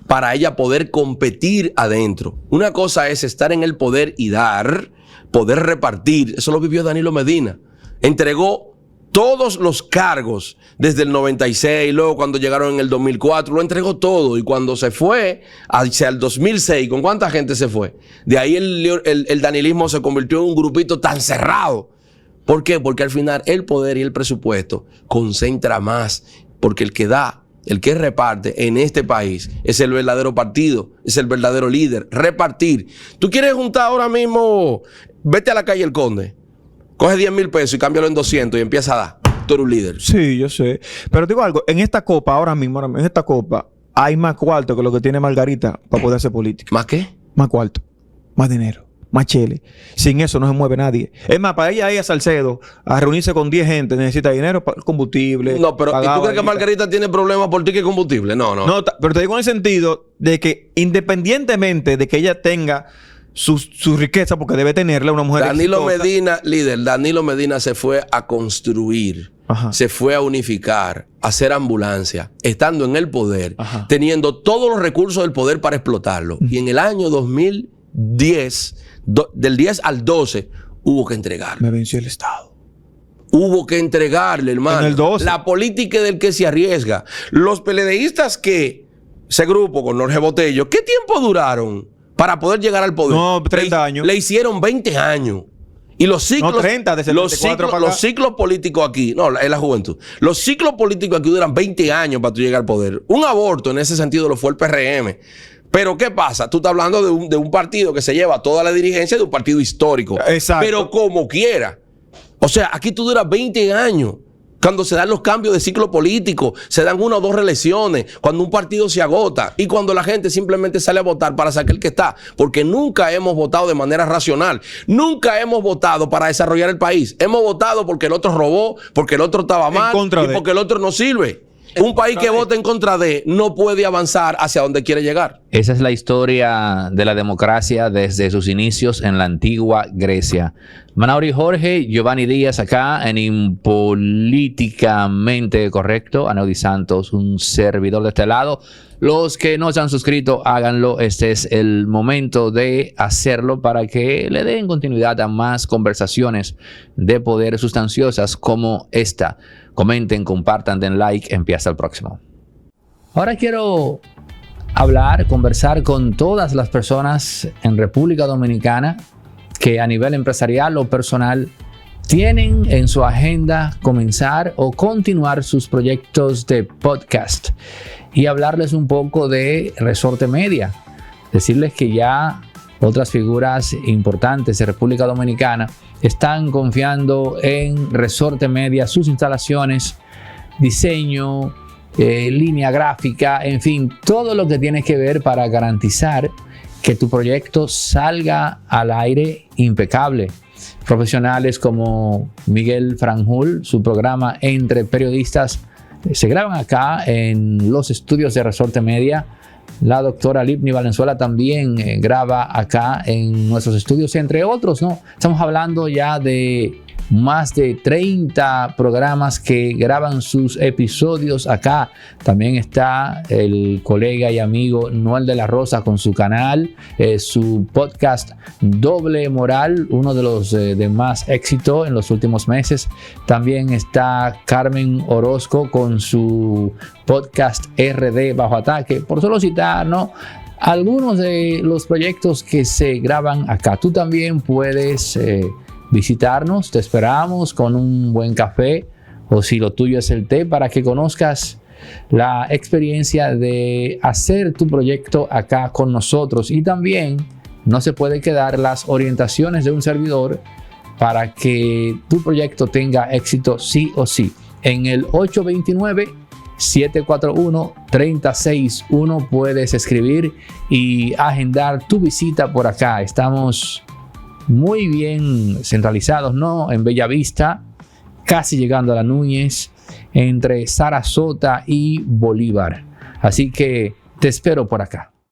para ella poder competir adentro. Una cosa es estar en el poder y dar, poder repartir. Eso lo vivió Danilo Medina. Entregó todos los cargos desde el 96, luego cuando llegaron en el 2004, lo entregó todo. Y cuando se fue hacia el 2006, ¿con cuánta gente se fue? De ahí el danilismo se convirtió en un grupito tan cerrado. ¿Por qué? Porque al final el poder y el presupuesto concentra más. Porque el que da, el que reparte en este país es el verdadero partido, es el verdadero líder. Repartir. ¿Tú quieres juntar ahora mismo? Vete a la calle El Conde. Coge 10,000 pesos y cámbialo en 200 y empieza a dar. Tú eres un líder. Sí, yo sé. Pero te digo algo. En esta copa, ahora mismo, en esta copa, hay más cuarto que lo que tiene Margarita para poder hacer política. ¿Más qué? Más cuarto. Más dinero. Más chele. Sin eso no se mueve nadie. Es más, para ella ir a Salcedo a reunirse con 10 gente necesita dinero para combustible. No, pero ¿y tú crees que Margarita tiene problemas por ti que combustible? No. No, pero te digo en el sentido de que independientemente de que ella tenga su riqueza, porque debe tenerla una mujer Danilo exitosa. Medina, líder, Danilo Medina se fue a construir, se fue a unificar, a hacer ambulancia, estando en el poder, teniendo todos los recursos del poder para explotarlo. Y en el año 2010, del 10 al 12, hubo que entregarle. Me venció el Estado. Hubo que entregarle, hermano. En el 12. La política del que se arriesga. Los PLDistas ese grupo con Jorge Botello, ¿qué tiempo duraron para poder llegar al poder? No, 30 años. Le hicieron 20 años. Y los ciclos... No, 30, de 74 para acá. Los ciclos políticos aquí... No, es la juventud. Los ciclos políticos aquí duran 20 años para tú llegar al poder. Un aborto en ese sentido lo fue el PRM. Pero ¿qué pasa? Tú estás hablando de un partido que se lleva toda la dirigencia de un partido histórico. Exacto. Pero como quiera. O sea, aquí tú duras 20 años. Cuando se dan los cambios de ciclo político, se dan 1 o 2 reelecciones, cuando un partido se agota y cuando la gente simplemente sale a votar para sacar el que está. Porque nunca hemos votado de manera racional. Nunca hemos votado para desarrollar el país. Hemos votado porque el otro robó, porque el otro estaba mal y porque el otro no sirve. Un país que vota en contra de no puede avanzar hacia donde quiere llegar. Esa es la historia de la democracia desde sus inicios en la antigua Grecia. Manauri Jorge, Giovanni Díaz acá en Impolíticamente Correcto. Anaudi Santos, un servidor de este lado. Los que no se han suscrito, háganlo. Este es el momento de hacerlo para que le den continuidad a más conversaciones de poder sustanciosas como esta. Comenten, compartan, den like. Empieza el próximo. Ahora quiero conversar con todas las personas en República Dominicana que a nivel empresarial o personal tienen en su agenda comenzar o continuar sus proyectos de podcast y hablarles un poco de Resorte Media. Decirles que ya otras figuras importantes de República Dominicana están confiando en Resorte Media, sus instalaciones, diseño, línea gráfica, en fin, todo lo que tienes que ver para garantizar que tu proyecto salga al aire impecable. Profesionales como Miguel Franjul, su programa Entre Periodistas, se graban acá en los estudios de Resorte Media. La doctora Lipni Valenzuela también graba acá en nuestros estudios, entre otros, ¿no? Estamos hablando ya de más de 30 programas que graban sus episodios acá. También está el colega y amigo Noel de la Rosa con su canal, su podcast Doble Moral, uno de los de más éxito en los últimos meses. También está Carmen Orozco con su podcast RD Bajo Ataque, por solo citar, ¿no?, algunos de los proyectos que se graban acá. Tú también puedes visitarnos, te esperamos con un buen café o si lo tuyo es el té para que conozcas la experiencia de hacer tu proyecto acá con nosotros. Y también no se puede quedar las orientaciones de un servidor para que tu proyecto tenga éxito sí o sí. En el 829-741-361 puedes escribir y agendar tu visita por acá. Estamos muy bien centralizados, ¿no?, en Bellavista, casi llegando a la Núñez, entre Sarasota y Bolívar. Así que te espero por acá.